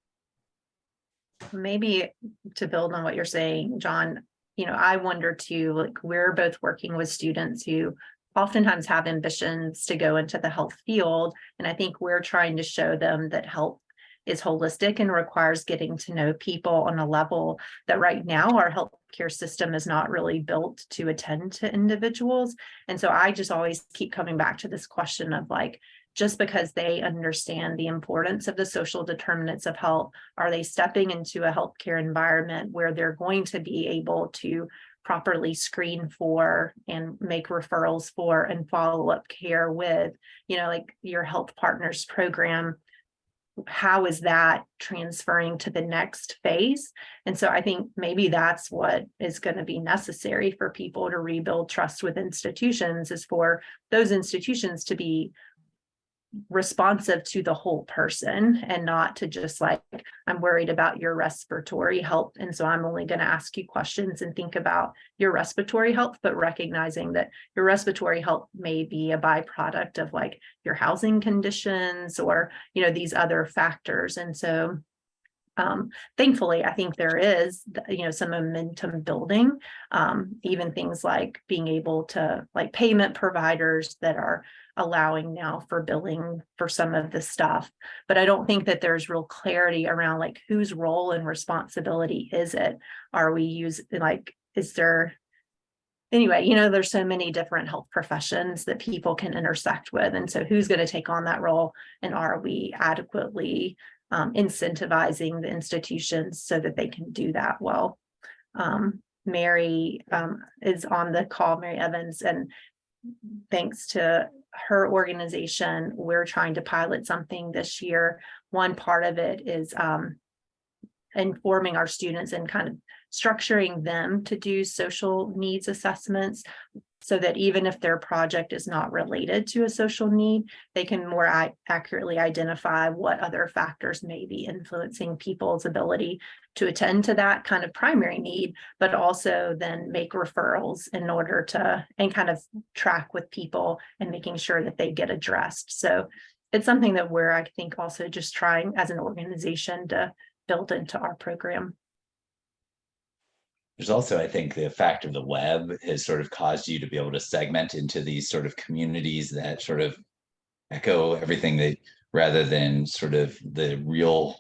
Maybe to build on what you're saying, John, I wonder too, like we're both working with students who oftentimes have ambitions to go into the health field. And I think we're trying to show them that health is holistic and requires getting to know people on a level that right now our healthcare system is not really built to attend to individuals. And so I just always keep coming back to this question of like, just because they understand the importance of the social determinants of health, are they stepping into a healthcare environment where they're going to be able to properly screen for and make referrals for and follow up care with, like your Health Partners program? How is that transferring to the next phase? And so I think maybe that's what is going to be necessary for people to rebuild trust with institutions, is for those institutions to be responsive to the whole person and not to just like, I'm worried about your respiratory health, and so I'm only going to ask you questions and think about your respiratory health, but recognizing that your respiratory health may be a byproduct of like your housing conditions or these other factors. And so thankfully, I think there is, some momentum building, even things like being able to like payment providers that are allowing now for billing for some of the stuff. But I don't think that there's real clarity around like whose role and responsibility is it? Are we using is there, anyway, there's so many different health professions that people can intersect with. And so who's going to take on that role? And are we adequately incentivizing the institutions so that they can do that well? Mary is on the call, Mary Evans, and thanks to her organization, we're trying to pilot something this year. One part of it is informing our students and kind of structuring them to do social needs assessments, so that even if their project is not related to a social need, they can more accurately identify what other factors may be influencing people's ability to attend to that kind of primary need, but also then make referrals in order to, and kind of track with people and making sure that they get addressed. So it's something that we're, I think, also just trying as an organization to build into our program. There's also, I think, the fact of the web has sort of caused you to be able to segment into these sort of communities that sort of echo everything that, rather than sort of the real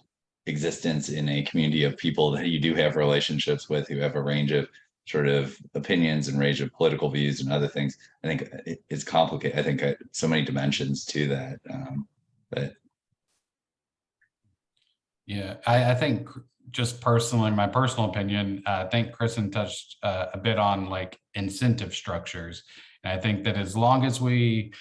existence in a community of people that you do have relationships with, who have a range of sort of opinions and range of political views and other things. I think it's complicated. I think so many dimensions to that. But Yeah, I think just personally, my personal opinion, I think Kristin touched a bit on like incentive structures. And I think that as long as we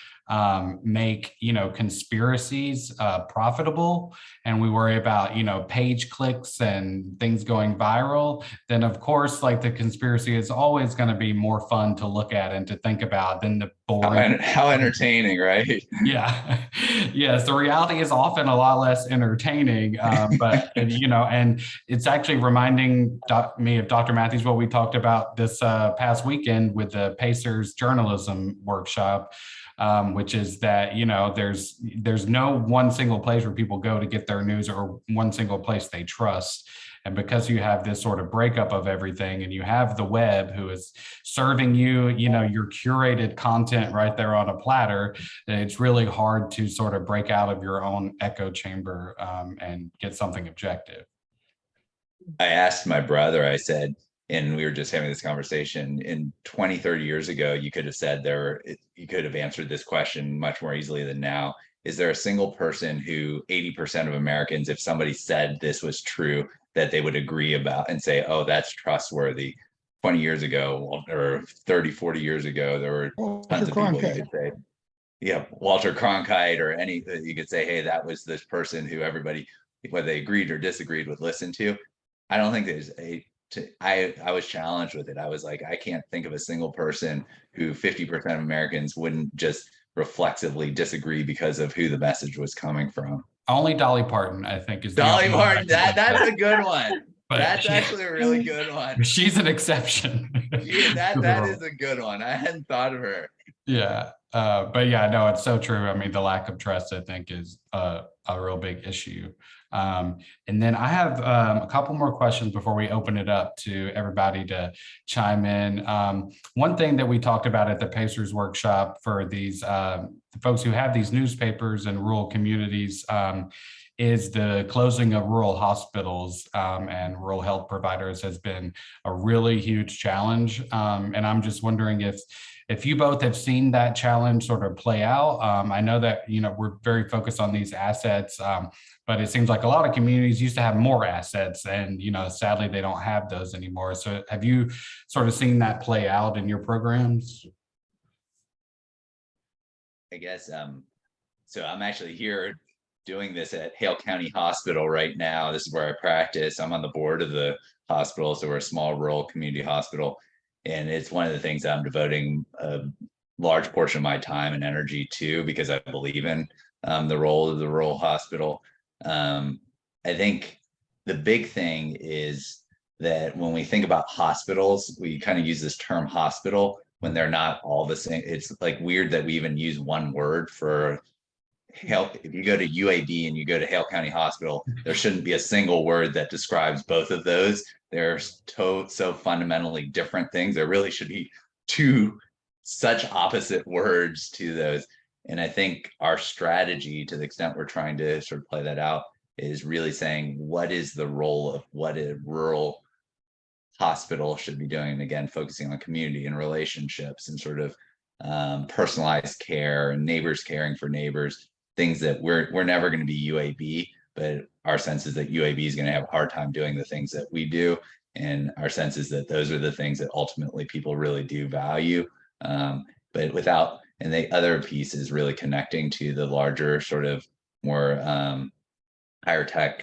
make, conspiracies profitable, and we worry about, page clicks and things going viral, then of course, like the conspiracy is always going to be more fun to look at and to think about than the boring. How entertaining, right? Yeah. Yes, the reality is often a lot less entertaining, but and it's actually reminding me of Dr. Matthews, what we talked about this past weekend with the Pacers journalism workshop, which is that there's no one single place where people go to get their news or one single place they trust. And because you have this sort of breakup of everything, and you have the web who is serving you, your curated content right there on a platter, it's really hard to sort of break out of your own echo chamber and get something objective. I asked my brother, I said, and we were just having this conversation, in 20, 30 years ago, you could have said you could have answered this question much more easily than now. Is there a single person who 80% of Americans, if somebody said this was true, that they would agree about and say, oh, that's trustworthy? 20 years ago or 30, 40 years ago, there were tons of people you could say, yeah, Walter Cronkite or any, you could say, hey, that was this person who everybody, whether they agreed or disagreed, would listen to. I don't think there's I was challenged with it. I was like, I can't think of a single person who 50% of Americans wouldn't just reflexively disagree because of who the message was coming from. Only Dolly Parton, I think, is Dolly Parton. That's a good one. But that's actually a really good one. She's an exception. Yeah, that is a good one. I hadn't thought of her. Yeah. But yeah, no, it's so true. I mean, the lack of trust, I think, is a real big issue. And then I have a couple more questions before we open it up to everybody to chime in. One thing that we talked about at the Pacers workshop for these folks who have these newspapers in rural communities is the closing of rural hospitals and rural health providers has been a really huge challenge. And I'm just wondering if you both have seen that challenge sort of play out. I know that, we're very focused on these assets, but it seems like a lot of communities used to have more assets and, sadly, they don't have those anymore. So have you sort of seen that play out in your programs? I guess, so I'm actually here doing this at Hale County Hospital right now. This is where I practice. I'm on the board of the hospital, so we're a small rural community hospital. And it's one of the things that I'm devoting a large portion of my time and energy to, because I believe in the role of the rural hospital. I think the big thing is that when we think about hospitals, we kind of use this term hospital when they're not all the same. It's like weird that we even use one word for health. If you go to UAB and you go to Hale County Hospital, there shouldn't be a single word that describes both of those. They're so fundamentally different things. There really should be two such opposite words to those. And I think our strategy, to the extent we're trying to sort of play that out, is really saying, what is the role of what a rural hospital should be doing? And again, focusing on community and relationships and sort of personalized care and neighbors caring for neighbors, things that we're never going to be UAB, but our sense is that UAB is going to have a hard time doing the things that we do. And our sense is that those are the things that ultimately people really do value. But without, and the other piece is really connecting to the larger sort of more higher tech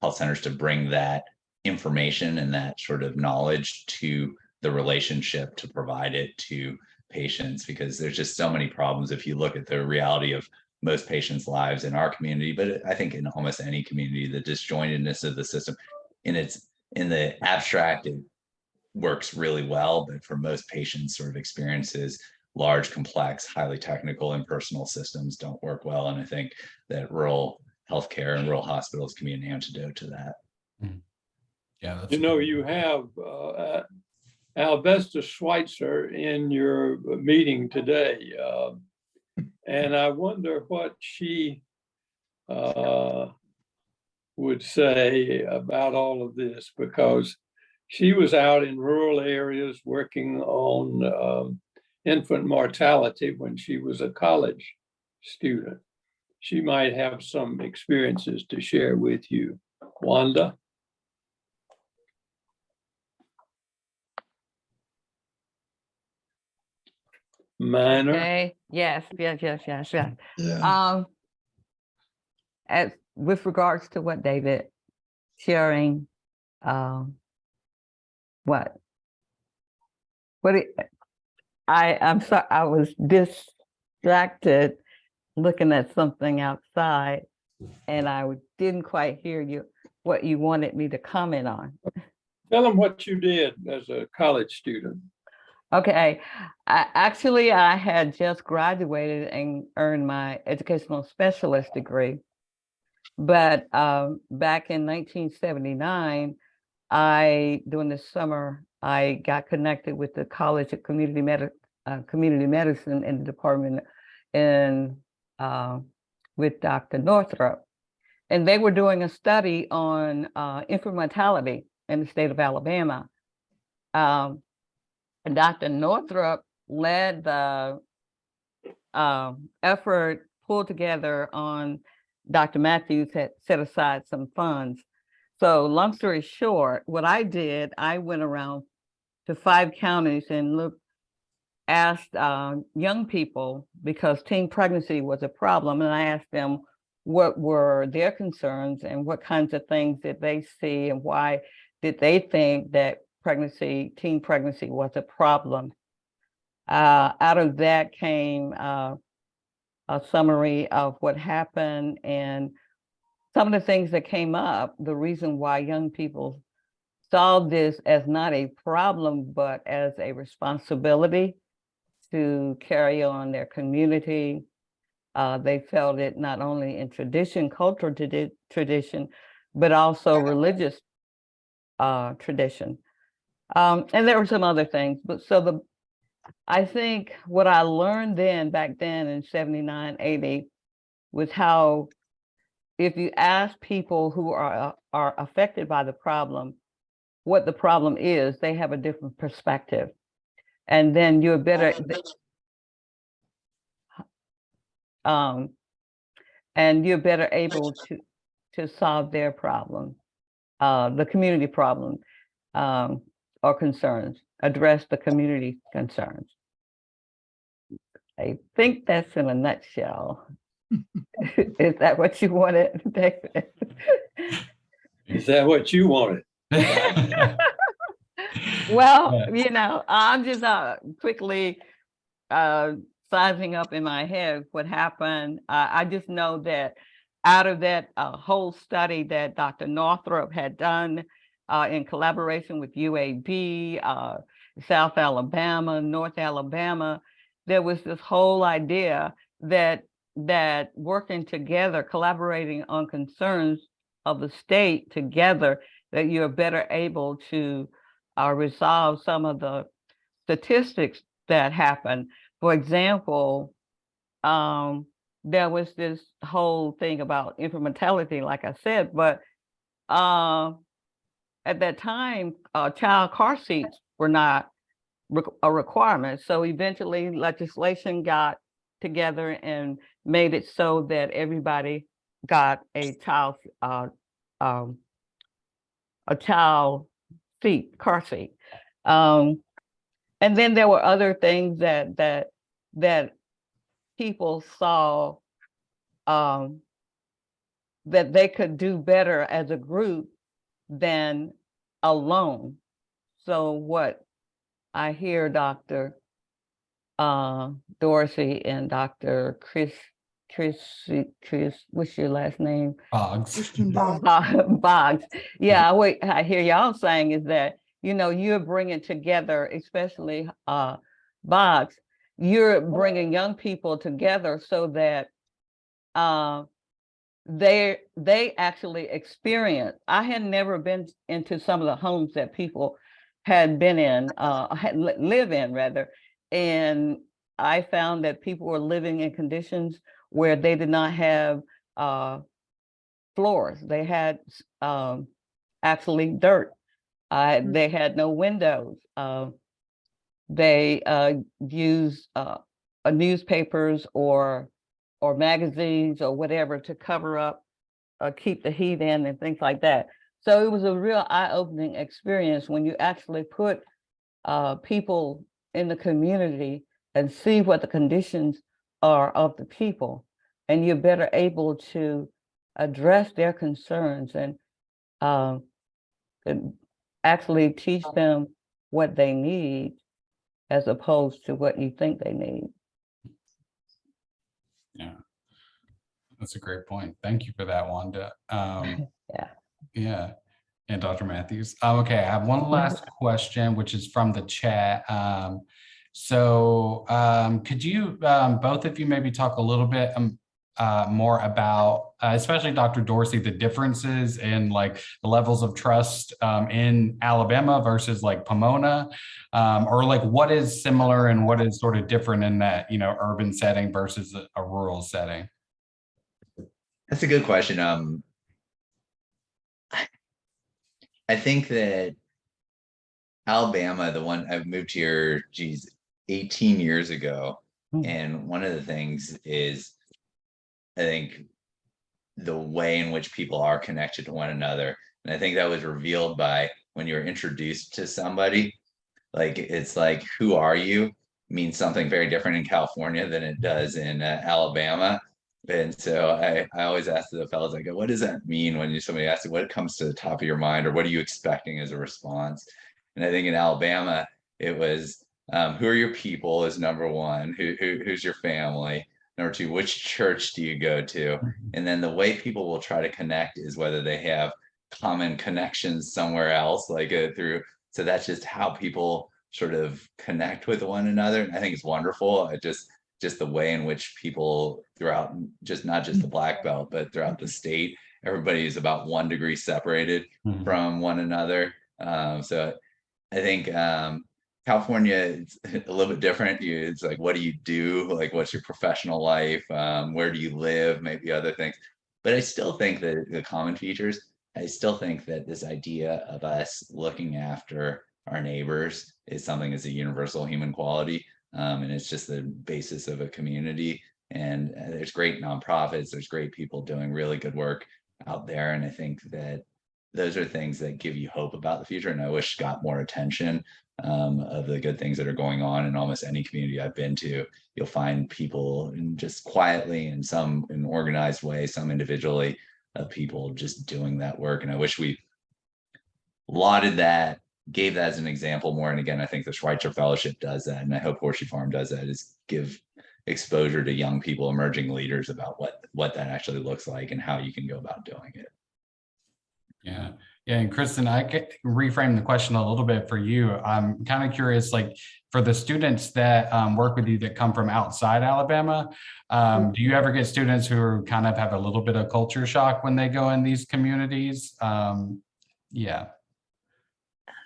health centers to bring that information and that sort of knowledge to the relationship, to provide it to patients, because there's just so many problems if you look at the reality of most patients' lives in our community, but I think in almost any community, the disjointedness of the system. And it's in the abstract, it works really well, but for most patients' sort of experiences, large, complex, highly technical, impersonal systems don't work well. And I think that rural healthcare and rural hospitals can be an antidote to that. Yeah, you have Alvesta Schweitzer in your meeting today. And I wonder what she would say about all of this, because she was out in rural areas working on infant mortality when she was a college student. She might have some experiences to share with you. Wanda? Minor? Okay, yes. Yeah. Um, as with regards to what David sharing, what it, I'm sorry, I was distracted looking at something outside, and I didn't quite hear what you wanted me to comment on. Tell them what you did as a college student. Okay, I had just graduated and earned my educational specialist degree. But back in 1979, during the summer, I got connected with the College of Community Medicine in the department with Dr. Northrup. And they were doing a study on infant mortality in the state of Alabama. And Dr. Northrup led the effort pulled together on Dr. Matthews had set aside some funds. So long story short, what I did, I went around to 5 counties and asked young people, because teen pregnancy was a problem, and I asked them what were their concerns and what kinds of things did they see and why did they think that teen pregnancy was a problem. Out of that came a summary of what happened and some of the things that came up, the reason why young people saw this as not a problem, but as a responsibility to carry on their community. They felt it not only in cultural tradition, but also religious tradition. And there were some other things, but I think what I learned back then in 79, 80 was how if you ask people who are affected by the problem, what the problem is, they have a different perspective. And then you're better, and you're better able to solve their problem, the community problem, or concerns, address the community concerns. I think that's in a nutshell. Is that what you wanted, David? Is that what you wanted? Well, I'm just quickly sizing up in my head what happened. I just know that out of that whole study that Dr. Northrup had done in collaboration with UAB, South Alabama, North Alabama, there was this whole idea that working together, collaborating on concerns of the state together, that you're better able to resolve some of the statistics that happen. For example, there was this whole thing about infant mortality, like I said, but at that time, child car seats were not a requirement. So eventually legislation got together and made it so that everybody got a child seat, car seat. And then there were other things that people saw that they could do better as a group than alone. So what I hear Dr. Dorsey and Dr. Chris, what's your last name? Boggs. Kristin Boggs. Boggs. Yeah, what I hear y'all saying is that, you're bringing together, especially Boggs, you're bringing young people together so that they actually experience. I had never been into some of the homes that people had been in, live in rather, and I found that people were living in conditions where they did not have floors. They had actually dirt. They had no windows. They used newspapers or magazines or whatever to cover up keep the heat in and things like that. So it was a real eye-opening experience when you actually put people in the community and see what the conditions are of the people, and you're better able to address their concerns and actually teach them what they need as opposed to what you think they need. Yeah, that's a great point. Thank you for that, Wanda. Yeah. Yeah. And Dr. Matthews. Okay, I have one last question, which is from the chat. Could you, both of you, maybe talk a little bit more about, especially Dr. Dorsey, the differences in like the levels of trust in Alabama versus like Pomona, or like what is similar and what is sort of different in that, you know, urban setting versus a rural setting? That's a good question. I think that Alabama, the one I've moved here, 18 years ago. And one of the things is, I think, the way in which people are connected to one another. And I think that was revealed by when you're introduced to somebody. Like, it's like, who are you? Means something very different in California than it does in Alabama. And so I always ask the fellows, I go, what does that mean when somebody asks you, what comes to the top of your mind, or what are you expecting as a response? And I think in Alabama, it was, who are your people is number one, who's your family? Number two, which church do you go to? And then the way people will try to connect is whether they have common connections somewhere else, like through, so that's just how people sort of connect with one another. And I think it's wonderful. It just the way in which people throughout, not just the Black Belt, but throughout the state, everybody is about 1 degree separated from one another. So I think California, it's a little bit different. It's like, what do you do? Like, what's your professional life? Where do you live? Maybe other things. But I still think that the common features, I still think that this idea of us looking after our neighbors is something that's a universal human quality. And it's just the basis of a community. And there's great nonprofits, there's great people doing really good work out there. And I think that those are things that give you hope about the future. And I wish got more attention of the good things that are going on in almost any community I've been to. You'll find people just quietly, and some in organized way, some individually, of people just doing that work. And I wish we lauded that, gave that as an example more. And again, I think the Schweitzer Fellowship does that, and I hope Horseshoe Farm does that, is give exposure to young people, emerging leaders, about what that actually looks like and how you can go about doing it. Yeah. Yeah. And Kristin, I can reframe the question a little bit for you. I'm kind of curious, like for the students that work with you that come from outside Alabama, do you ever get students who kind of have a little bit of culture shock when they go in these communities? Yeah.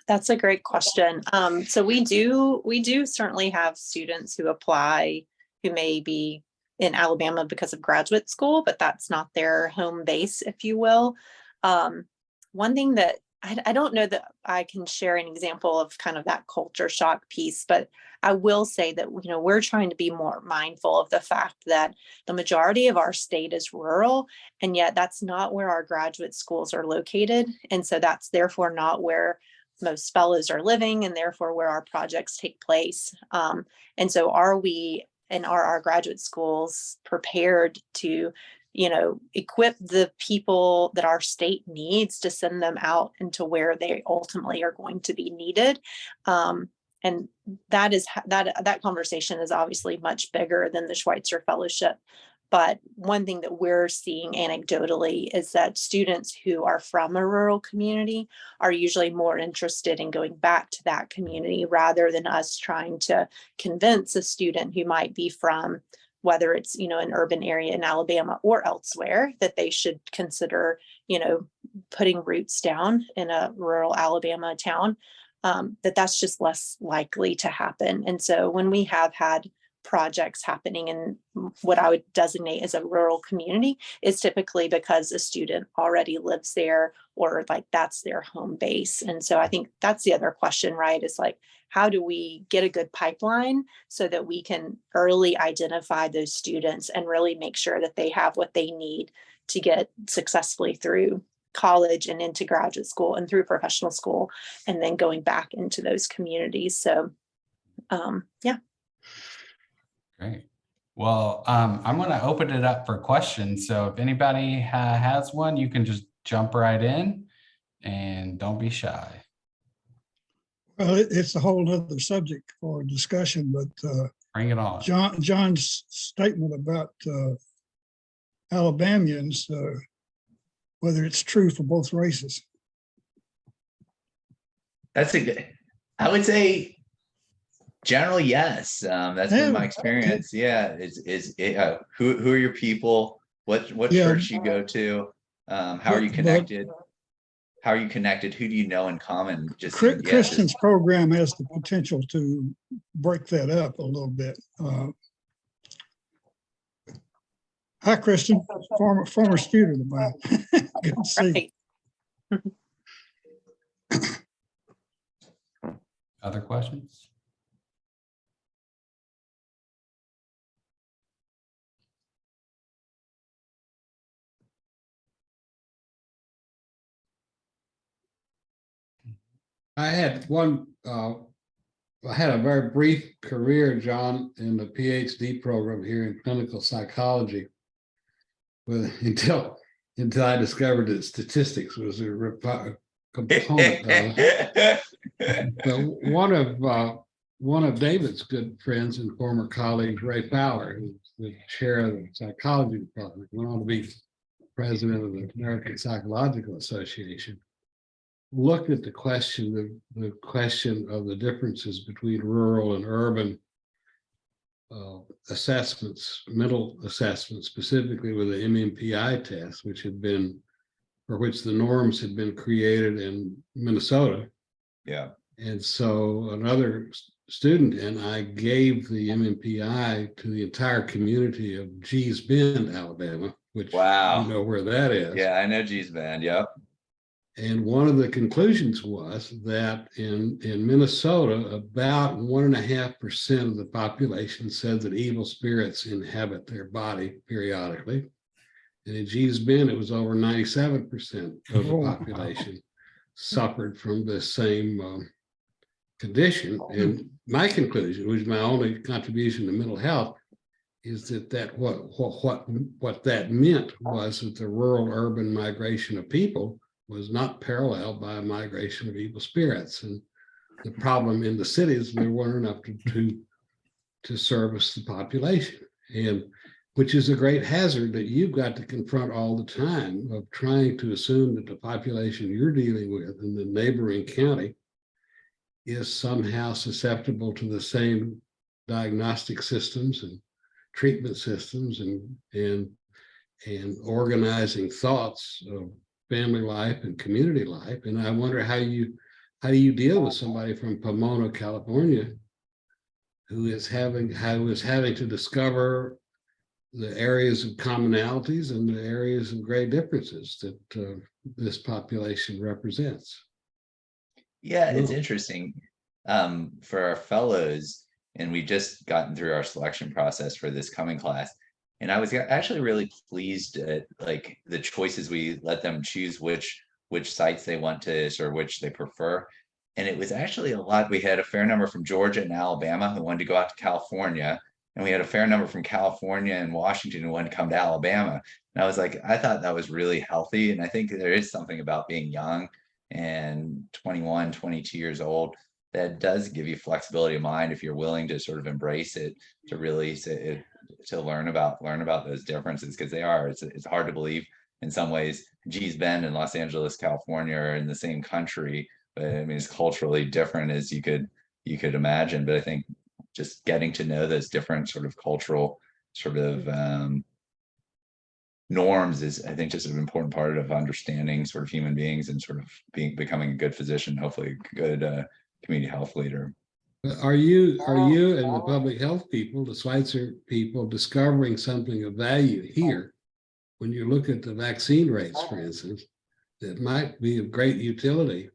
That's a great question. So we do certainly have students who apply who may be in Alabama because of graduate school, but that's not their home base, if you will. One thing that I don't know that I can share an example of kind of that culture shock piece, but I will say that, you know, we're trying to be more mindful of the fact that the majority of our state is rural, and yet that's not where our graduate schools are located. And so that's therefore not where most fellows are living, and therefore where our projects take place. And so are our graduate schools prepared to, you know, equip the people that our state needs to send them out into where they ultimately are going to be needed? And that conversation is obviously much bigger than the Schweitzer Fellowship. But one thing that we're seeing anecdotally is that students who are from a rural community are usually more interested in going back to that community, rather than us trying to convince a student who might be from, whether it's, you know, an urban area in Alabama or elsewhere, that they should consider, you know, putting roots down in a rural Alabama town, that's just less likely to happen. And so when we have had projects happening in what I would designate as a rural community is typically because a student already lives there, or like that's their home base. And so I think that's the other question, right? Is like, how do we get a good pipeline so that we can early identify those students and really make sure that they have what they need to get successfully through college and into graduate school and through professional school, and then going back into those communities. So yeah. Great. Well, I'm going to open it up for questions. So if anybody has one, you can just jump right in and don't be shy. Well, it's a whole other subject for discussion, but Bring it on. John's statement about Alabamians, whether it's true for both races. That's a good, I would say generally, yes. That's been my experience. Yeah. Who are your people? What church you go to? How are you connected? How are you connected? Who do you know in common? Just Kristin's program has the potential to break that up a little bit. Hi, Kristin, former student of mine. Good to see you. Other questions? I had a very brief career, John, in the PhD program here in clinical psychology, until I discovered that statistics was a component of it. But one of David's good friends and former colleague, Ray Fowler, who's the chair of the psychology department, went on to be president of the American Psychological Association, looked at the question of the differences between rural and urban assessments, mental assessments, specifically with the MMPI test, for which the norms had been created in Minnesota. Yeah. And so another student and I gave the MMPI to the entire community of Gee's Bend, Alabama, which you know where that is. Yeah, I know Gee's Bend. Yep. And one of the conclusions was that in Minnesota, about 1.5% of the population said that evil spirits inhabit their body periodically. And in Gee's Bend, it was over 97% of the population suffered from the same condition. And my conclusion, which is my only contribution to mental health, is that what that meant was that the rural-urban migration of people was not paralleled by a migration of evil spirits. And the problem in the cities, there weren't enough to service the population, and which is a great hazard that you've got to confront all the time, of trying to assume that the population you're dealing with in the neighboring county is somehow susceptible to the same diagnostic systems and treatment systems and organizing thoughts of family life and community life. And I wonder how do you deal with somebody from Pomona, California, who is having to discover the areas of commonalities and the areas of great differences that this population represents. Yeah, it's interesting for our fellows, and we just gotten through our selection process for this coming class. And I was actually really pleased at like the choices we let them choose which sites they want to, or which they prefer. And it was actually a lot. We had a fair number from Georgia and Alabama who wanted to go out to California. And we had a fair number from California and Washington who wanted to come to Alabama. And I was like, I thought that was really healthy. And I think there is something about being young and 21, 22 years old that does give you flexibility of mind if you're willing to sort of embrace it, to really to learn about those differences, because it's hard to believe in some ways. Gee's Bend and Los Angeles, California are in the same country, but I mean, it's culturally different as you could imagine. But I think just getting to know those different sort of cultural sort of norms is, I think, just an important part of understanding sort of human beings and sort of becoming a good physician, hopefully a good community health leader. But are you and the public health people, the Schweitzer people, discovering something of value here when you look at the vaccine rates, for instance, that might be of great utility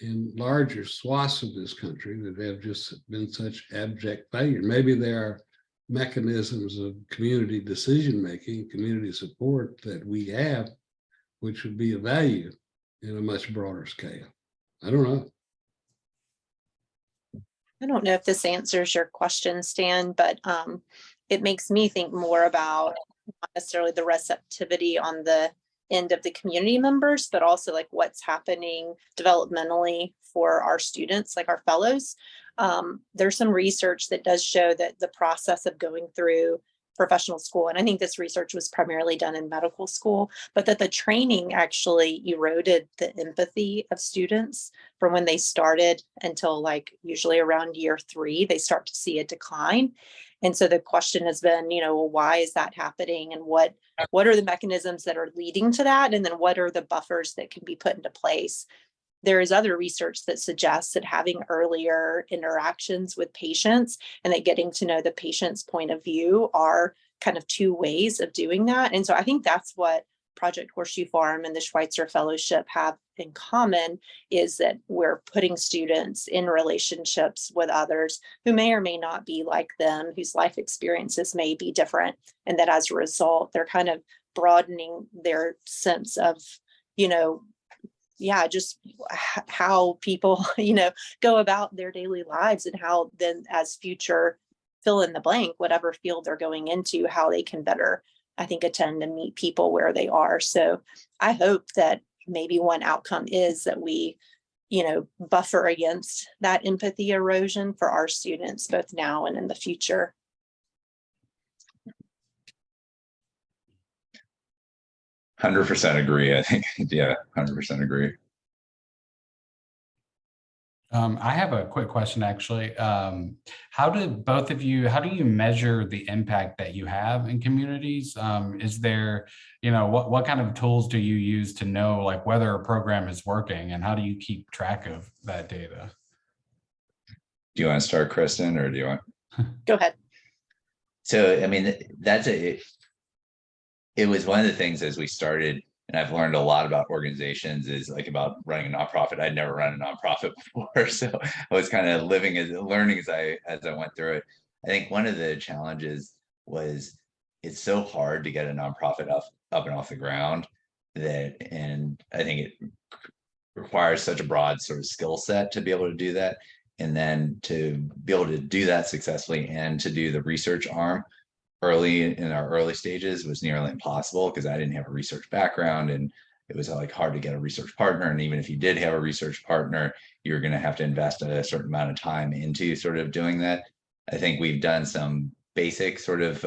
in larger swaths of this country that have just been such abject failure? Maybe there are mechanisms of community decision-making, community support that we have, which would be of value in a much broader scale. I don't know. I don't know if this answers your question, Stan, but it makes me think more about not necessarily the receptivity on the end of the community members, but also like what's happening developmentally for our students, like our fellows. There's some research that does show that the process of going through professional school, and I think this research was primarily done in medical school, but that the training actually eroded the empathy of students from when they started until like usually around year 3, they start to see a decline. And so the question has been, well, why is that happening? And what are the mechanisms that are leading to that? And then what are the buffers that can be put into place? There is other research that suggests that having earlier interactions with patients and that getting to know the patient's point of view are kind of 2 ways of doing that. And so I think that's what Project Horseshoe Farm and the Schweitzer Fellowship have in common, is that we're putting students in relationships with others who may or may not be like them, whose life experiences may be different. And that as a result, they're kind of broadening their sense of, just how people, go about their daily lives, and how then as future fill in the blank, whatever field they're going into, how they can better, I think, attend and meet people where they are. So I hope that maybe one outcome is that we, buffer against that empathy erosion for our students, both now and in the future. 100% agree. I think, yeah, 100% agree. I have a quick question, actually. How do you measure the impact that you have in communities? Is there, what kind of tools do you use to know like whether a program is working, and how do you keep track of that data? Do you want to start, Kristin, or do you want? Go ahead. So, I mean, it was one of the things as we started, and I've learned a lot about organizations, is like about running a nonprofit. I'd never run a nonprofit before, so I was kind of learning as I went through it. I think one of the challenges was it's so hard to get a nonprofit up and off the ground, and I think it requires such a broad sort of skill set to be able to do that, and then to be able to do that successfully and to do the research arm early in our early stages was nearly impossible, because I didn't have a research background, and it was like hard to get a research partner. And even if you did have a research partner, you're going to have to invest a certain amount of time into sort of doing that. I think we've done some basic sort of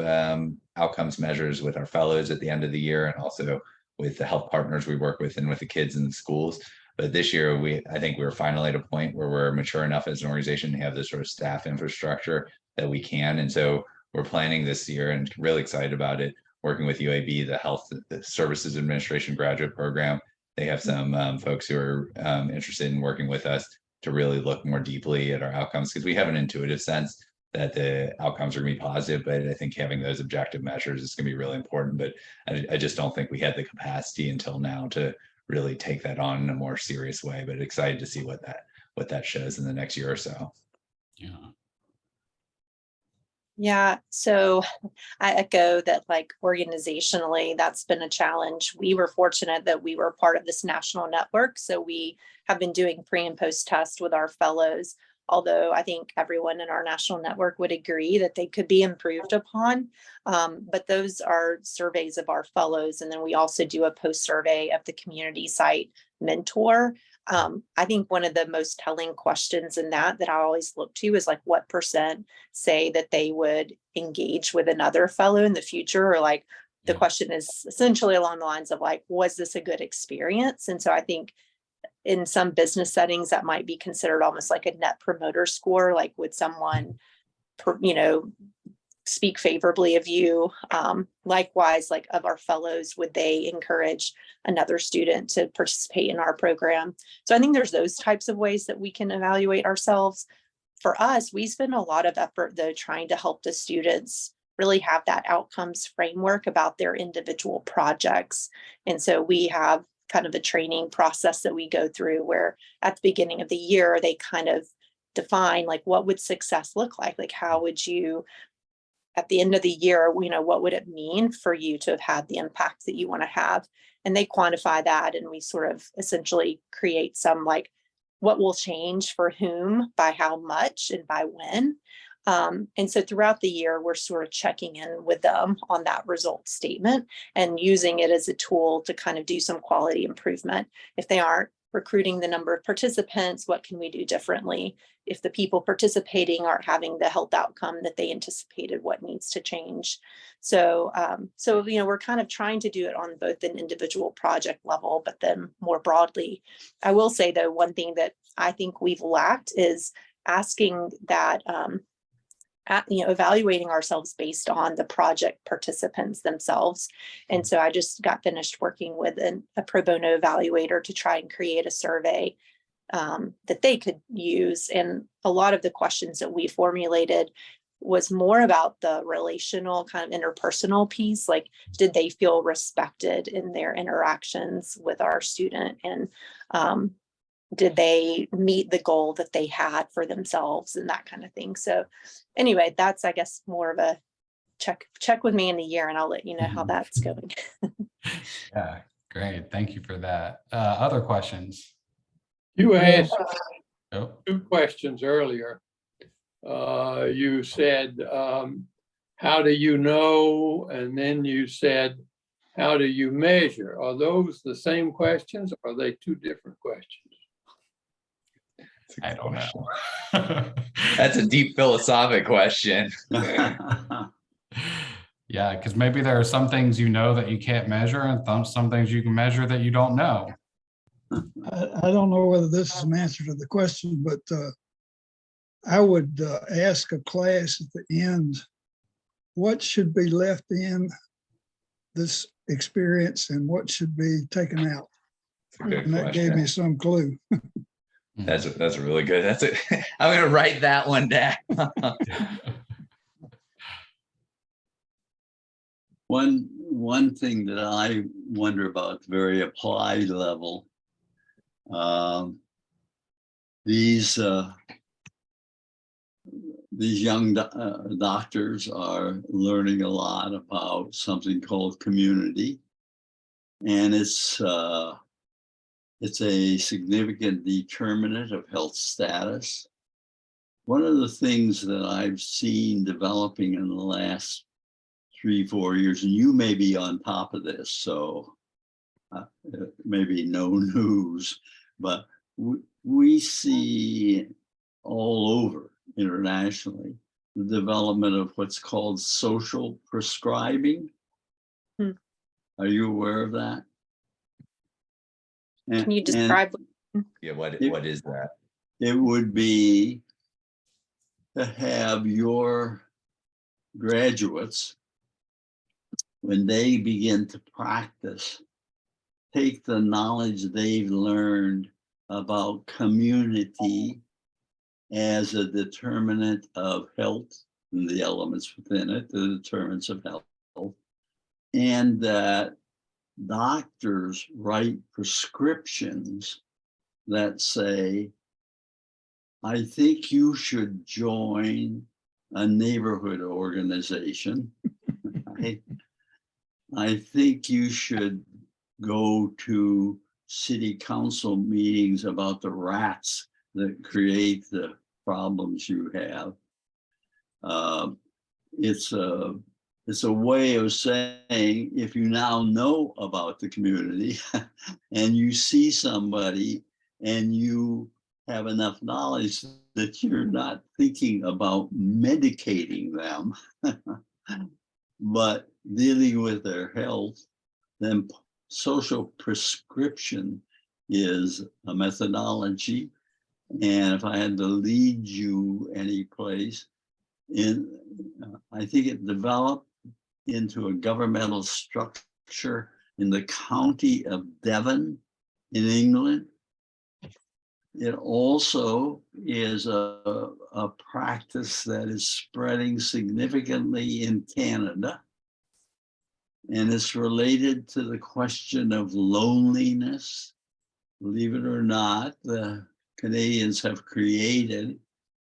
outcomes measures with our fellows at the end of the year, and also with the health partners we work with and with the kids in the schools. But this year, I think we're finally at a point where we're mature enough as an organization to have this sort of staff infrastructure that we can. And so we're planning this year, and really excited about it, working with UAB, the Health Services Administration graduate program. They have some folks who are interested in working with us to really look more deeply at our outcomes, because we have an intuitive sense that the outcomes are going to be positive, but I think having those objective measures is going to be really important. But I just don't think we had the capacity until now to really take that on in a more serious way, but excited to see what that shows in the next year or so. Yeah. Yeah, so I echo that, like, organizationally, that's been a challenge. We were fortunate that we were part of this national network. So we have been doing pre and post tests with our fellows, although I think everyone in our national network would agree that they could be improved upon. But those are surveys of our fellows. And then we also do a post survey of the community site mentor. I think one of the most telling questions in that I always look to is like, what % say that they would engage with another fellow in the future? Or like, the question is essentially along the lines of like, was this a good experience? And so I think in some business settings that might be considered almost like a net promoter score. Like, would someone, speak favorably of you? Likewise, like, of our fellows, would they encourage another student to participate in our program? So I think there's those types of ways that we can evaluate ourselves. For us, we spend a lot of effort though trying to help the students really have that outcomes framework about their individual projects. And so we have kind of a training process that we go through where at the beginning of the year, they kind of define like, what would success look like? Like, how would you, at the end of the year, what would it mean for you to have had the impact that you want to have? And they quantify that. And we sort of essentially create some like, what will change for whom, by how much, and by when. And so throughout the year, we're sort of checking in with them on that result statement and using it as a tool to kind of do some quality improvement. If they aren't recruiting the number of participants, what can we do differently? If the people participating aren't having the health outcome that they anticipated, what needs to change? So, we're kind of trying to do it on both an individual project level, but then more broadly. I will say though, one thing that I think we've lacked is asking that, evaluating ourselves based on the project participants themselves. And so I just got finished working with a pro bono evaluator to try and create a survey that they could use. And a lot of the questions that we formulated was more about the relational kind of interpersonal piece. Like, did they feel respected in their interactions with our student? And did they meet the goal that they had for themselves and that kind of thing? So anyway, that's, I guess, more of a check with me in the year, and I'll let you know how that's going. Yeah, great. Thank you for that. Other questions? You asked Oh, 2 questions earlier. You said, how do you know? And then you said, how do you measure? Are those the same questions, or are they 2 different questions? I don't know. That's a deep philosophic question. Yeah, because maybe there are some things that you can't measure, and some things you can measure that you don't know. I don't know whether this is an answer to the question, but I would ask a class at the end, what should be left in this experience and what should be taken out? Good And that gave me some clue. That's a really good. I'm gonna write that one down. One thing that I wonder about, very applied level, these young doctors are learning a lot about something called community, and it's a significant determinant of health status. One of the things that I've seen developing in the last 3-4 years, and you may be on top of this, so maybe no news, but we see all over internationally the development of what's called social prescribing. Are you aware of that? Can you describe? Yeah, what is that? It would be to have your graduates, when they begin to practice, take the knowledge they've learned about community as a determinant of health and the elements within it, the determinants of health, and that doctors write prescriptions that say, I think you should join a neighborhood organization. I think you should go to city council meetings about the rats that create the problems you have. It's a way of saying, if you now know about the community and you see somebody and you have enough knowledge that you're not thinking about medicating them, but dealing with their health, then social prescription is a methodology. And if I had to lead you any place, I think it developed into a governmental structure in the county of Devon in England. it also is a practice that is spreading significantly in Canada. And it's related to the question of loneliness. Believe it or not, the Canadians have created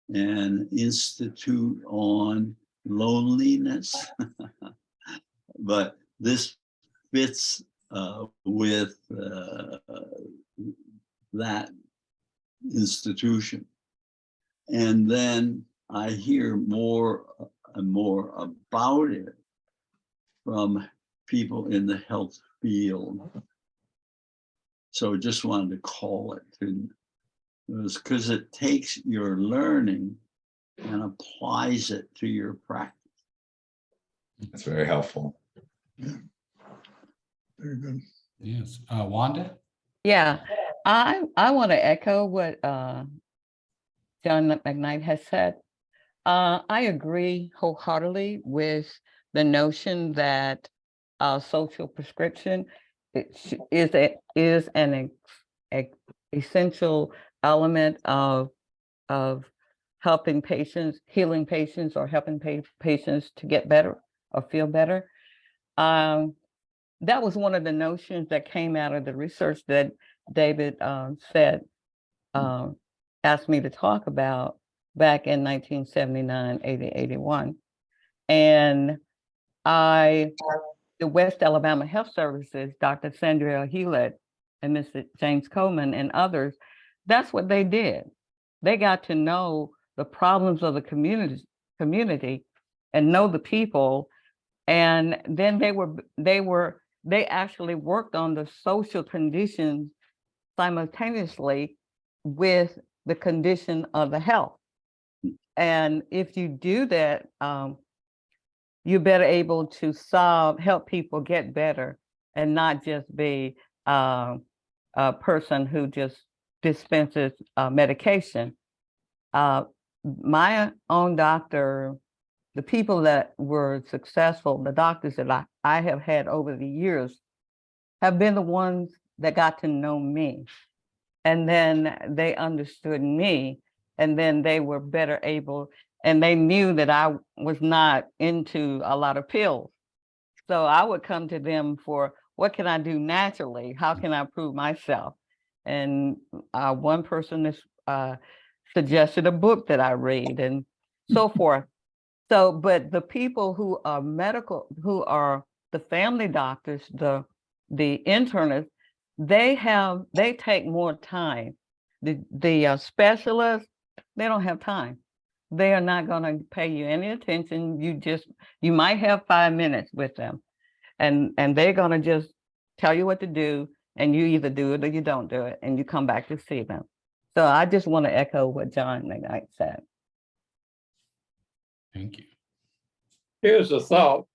an institute on loneliness. But this fits with that institution. And then I hear more and more about it from people in the health field. So just wanted to call it, because it takes your learning and applies it to your practice. That's very helpful. Very good. Yes. Wanda? Yeah, I want to echo what John McKnight has said. I agree wholeheartedly with the notion that social prescription is an essential element of helping patients, healing patients, or helping patients to get better or feel better. That was one of the notions that came out of the research that David asked me to talk about back in 1979, 80, 81. And the West Alabama Health Services, Dr. Sandra Hewlett and Mr. James Coleman and others, that's what they did. They got to know the problems of the community and know the people. And then they actually worked on the social conditions simultaneously with the condition of the health. And if you do that, you're better able to help people get better and not just be a person who just dispenses medication. My own doctor, the people that were successful, the doctors that I have had over the years, have been the ones that got to know me. And then they understood me, and then they were better able, and they knew that I was not into a lot of pills. So I would come to them for, what can I do naturally? How can I improve myself? And one person suggested a book that I read and so forth. So, but the people who are medical, who are the family doctors, the internists, they take more time. The specialists, they don't have time. They are not going to pay you any attention. You might have 5 minutes with them, and they're going to just tell you what to do, and you either do it or you don't do it, and you come back to see them. So I just want to echo what John McKnight said. Thank you. Here's a thought.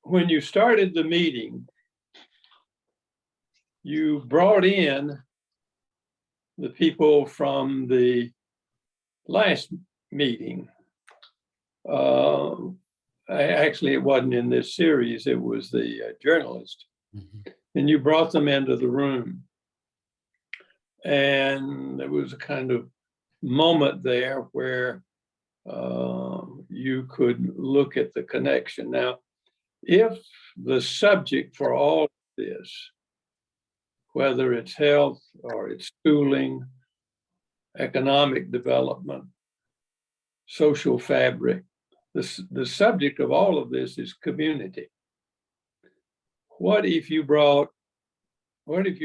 When you started the meeting, you brought in the people from the last meeting. Actually, it wasn't in this series, it was the journalist. Mhm. And you brought them into the room. And there was a kind of moment there where you could look at the connection. Now, if the subject for all of this, whether it's health or it's schooling, economic development, social fabric, the subject of all of this is community. What if you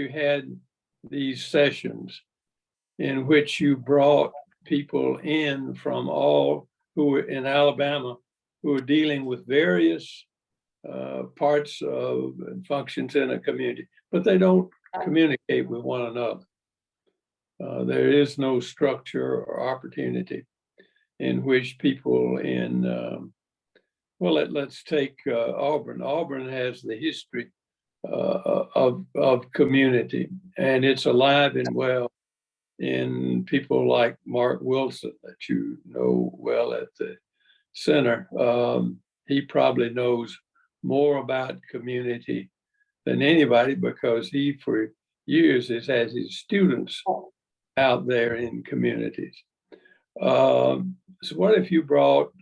had these sessions in which you brought people in from all who were in Alabama, who are dealing with various parts of and functions in a community, but they don't communicate with one another. There is no structure or opportunity in which people in, let's take Auburn. Auburn has the history of community, and it's alive and well in people like Mark Wilson that you know well at the center. He probably knows more about community than anybody because he for years is as his students out there in communities. So what if you brought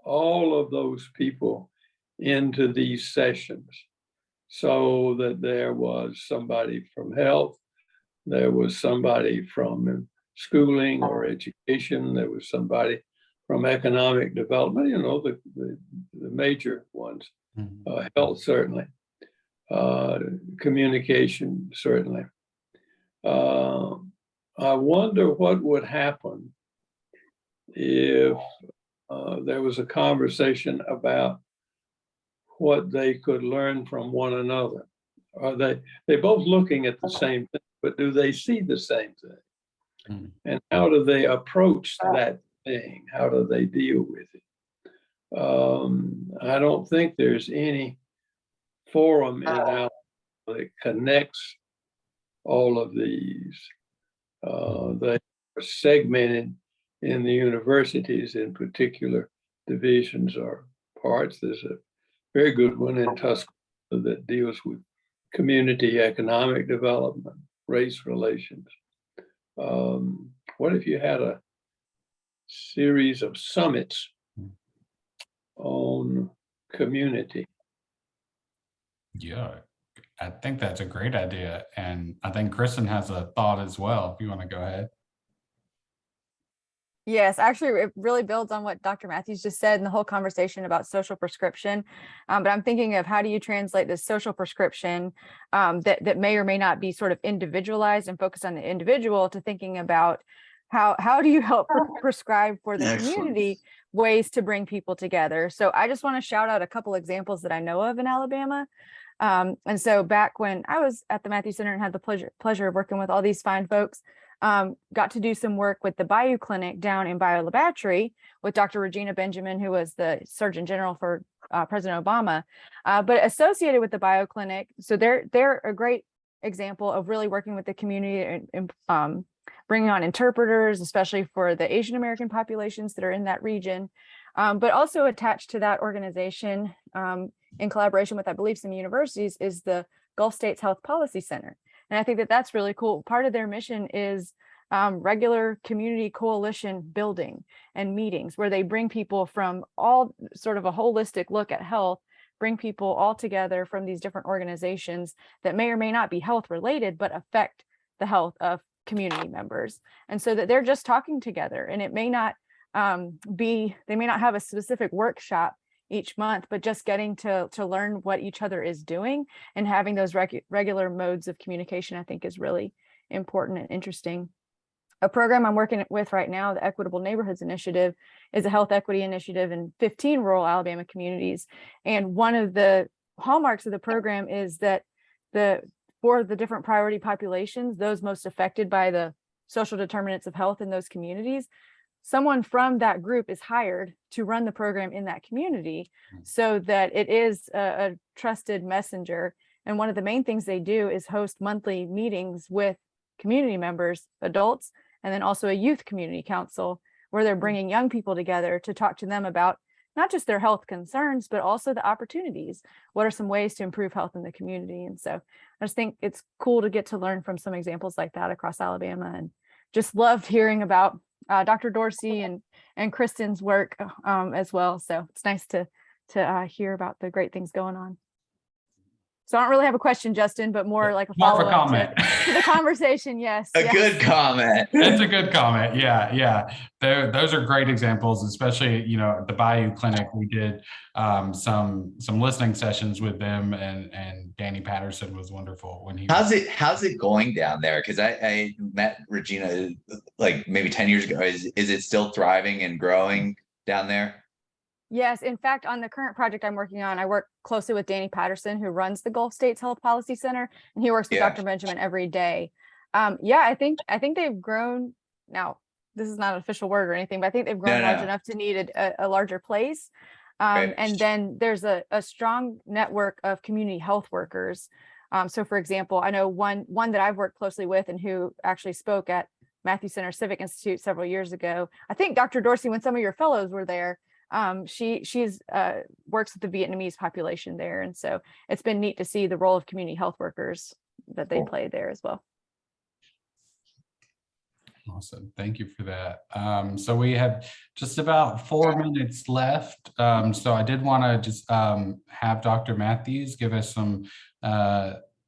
all of those people into these sessions so that there was somebody from health, there was somebody from schooling or education, there was somebody from economic development, you know, the major ones, health certainly, communication certainly. I wonder what would happen if there was a conversation about what they could learn from one another. Are they both looking at the same thing, but do they see the same thing? And how do they approach that thing? How do they deal with it? I don't think there's any forum in Alabama that connects all of these. They are segmented in the universities in particular divisions or parts. There's a very good one in Tuscaloosa that deals with community economic development, race relations. What if you had a series of summits on community? Yeah, I think that's a great idea. And I think Kristin has a thought as well, if you want to go ahead. Yes, actually, it really builds on what Dr. Matthews just said in the whole conversation about social prescription. But I'm thinking of how do you translate this social prescription that may or may not be sort of individualized and focused on the individual to thinking about how do you help prescribe for the community ways to bring people together. So I just want to shout out a couple examples that I know of in Alabama. And so back when I was at the Matthews Center and had the pleasure of working with all these fine folks, got to do some work with the Bayou Clinic down in Bayou La Battery with Dr. Regina Benjamin, who was the Surgeon General for President Obama, but associated with the Bayou Clinic. So they're a great example of really working with the community and bringing on interpreters, especially for the Asian American populations that are in that region, but also attached to that organization in collaboration with, I believe, some universities is the Gulf States Health Policy Center. And I think that that's really cool. Part of their mission is regular community coalition building and meetings where they bring people from all sort of a holistic look at health, bring people all together from these different organizations that may or may not be health related, but affect the health of community members. And so that they're just talking together, and it may not they may not have a specific workshop each month, but just getting to learn what each other is doing and having those regular modes of communication, I think is really important and interesting. A program I'm working with right now, the Equitable Neighborhoods Initiative, is a health equity initiative in 15 rural Alabama communities. And one of the hallmarks of the program is that for the different priority populations, those most affected by the social determinants of health in those communities, someone from that group is hired to run the program in that community so that it is a trusted messenger. And one of the main things they do is host monthly meetings with community members, adults, and then also a youth community council where they're bringing young people together to talk to them about not just their health concerns, but also the opportunities. What are some ways to improve health in the community? And so I just think it's cool to get to learn from some examples like that across Alabama, and just loved hearing about Dr. Dorsey and Kristin's work as well. So it's nice to hear about the great things going on. So I don't really have a question, Justin, but more like a follow-up comment to the conversation. Yes. Good comment. It's a good comment. Yeah. Those are great examples, especially, at the Bayou Clinic, we did some listening sessions with them, and Danny Patterson was wonderful when he How's it going down there? Because I met Regina like maybe 10 years ago. Is it still thriving and growing down there? Yes, in fact, on the current project I'm working on, I work closely with Danny Patterson, who runs the Gulf States Health Policy Center, and he works with Dr. Benjamin every day. I think they've grown. Now, this is not an official word or anything, but I think they've grown large enough to need a larger place. And then there's a strong network of community health workers. So, for example, I know one that I've worked closely with and who actually spoke at Matthews Center Civic Institute several years ago. I think Dr. Dorsey, when some of your fellows were there, she's works with the Vietnamese population there. And so it's been neat to see the role of community health workers that they play there as well. Awesome. Thank you for that. So we have just about 4 minutes left. So I did want to just have Dr. Matthews give us some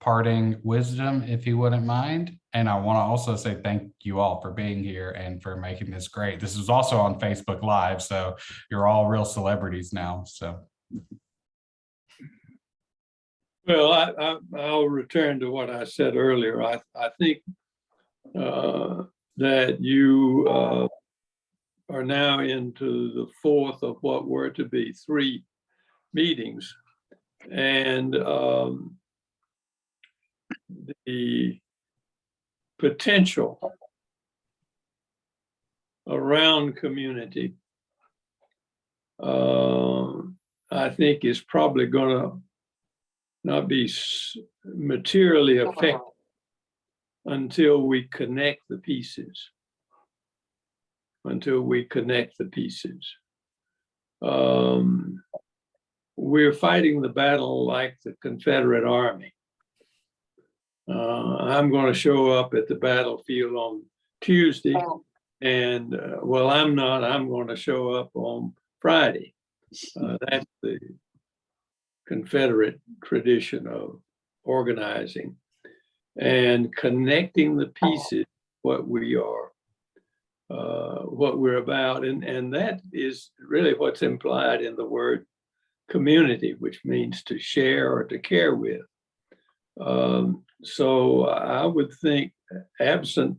parting wisdom, if he wouldn't mind. And I want to also say thank you all for being here and for making this great. This is also on Facebook Live, so you're all real celebrities now. So. Well, I'll return to what I said earlier. I think that you are now into the fourth of what were to be 3 meetings. And the potential around community, I think is probably going to not be materially affected until we connect the pieces. We're fighting the battle like the Confederate Army. I'm going to show up at the battlefield on Tuesday, and well, I'm not. I'm going to show up on Friday. That's the Confederate tradition of organizing and connecting the pieces, what we are, what we're about. And that is really what's implied in the word community, which means to share or to care with. So I would think, absent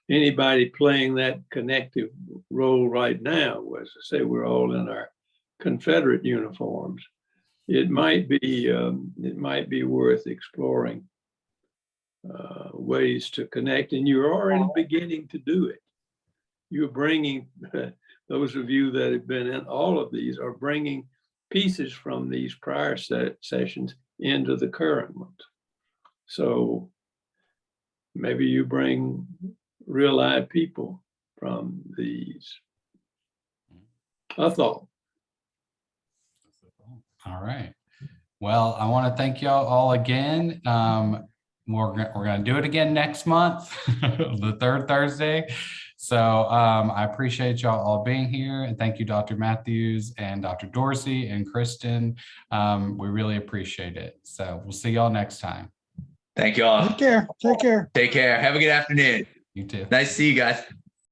anybody playing that connective role right now, as I say, we're all in our Confederate uniforms. It might be worth exploring ways to connect, and you're already beginning to do it. You're bringing, those of you that have been in all of these are bringing pieces from these prior sessions into the current ones. So maybe you bring real live people from these. A thought. All right. Well, I want to thank y'all all again. We're going to do it again next month, the 3rd Thursday. So I appreciate y'all all being here, and thank you, Dr. Matthews and Dr. Dorsey and Kristin. We really appreciate it. So we'll see y'all next time. Thank you all. Take care. Take care. Take care. Have a good afternoon. You too. Nice to see you guys.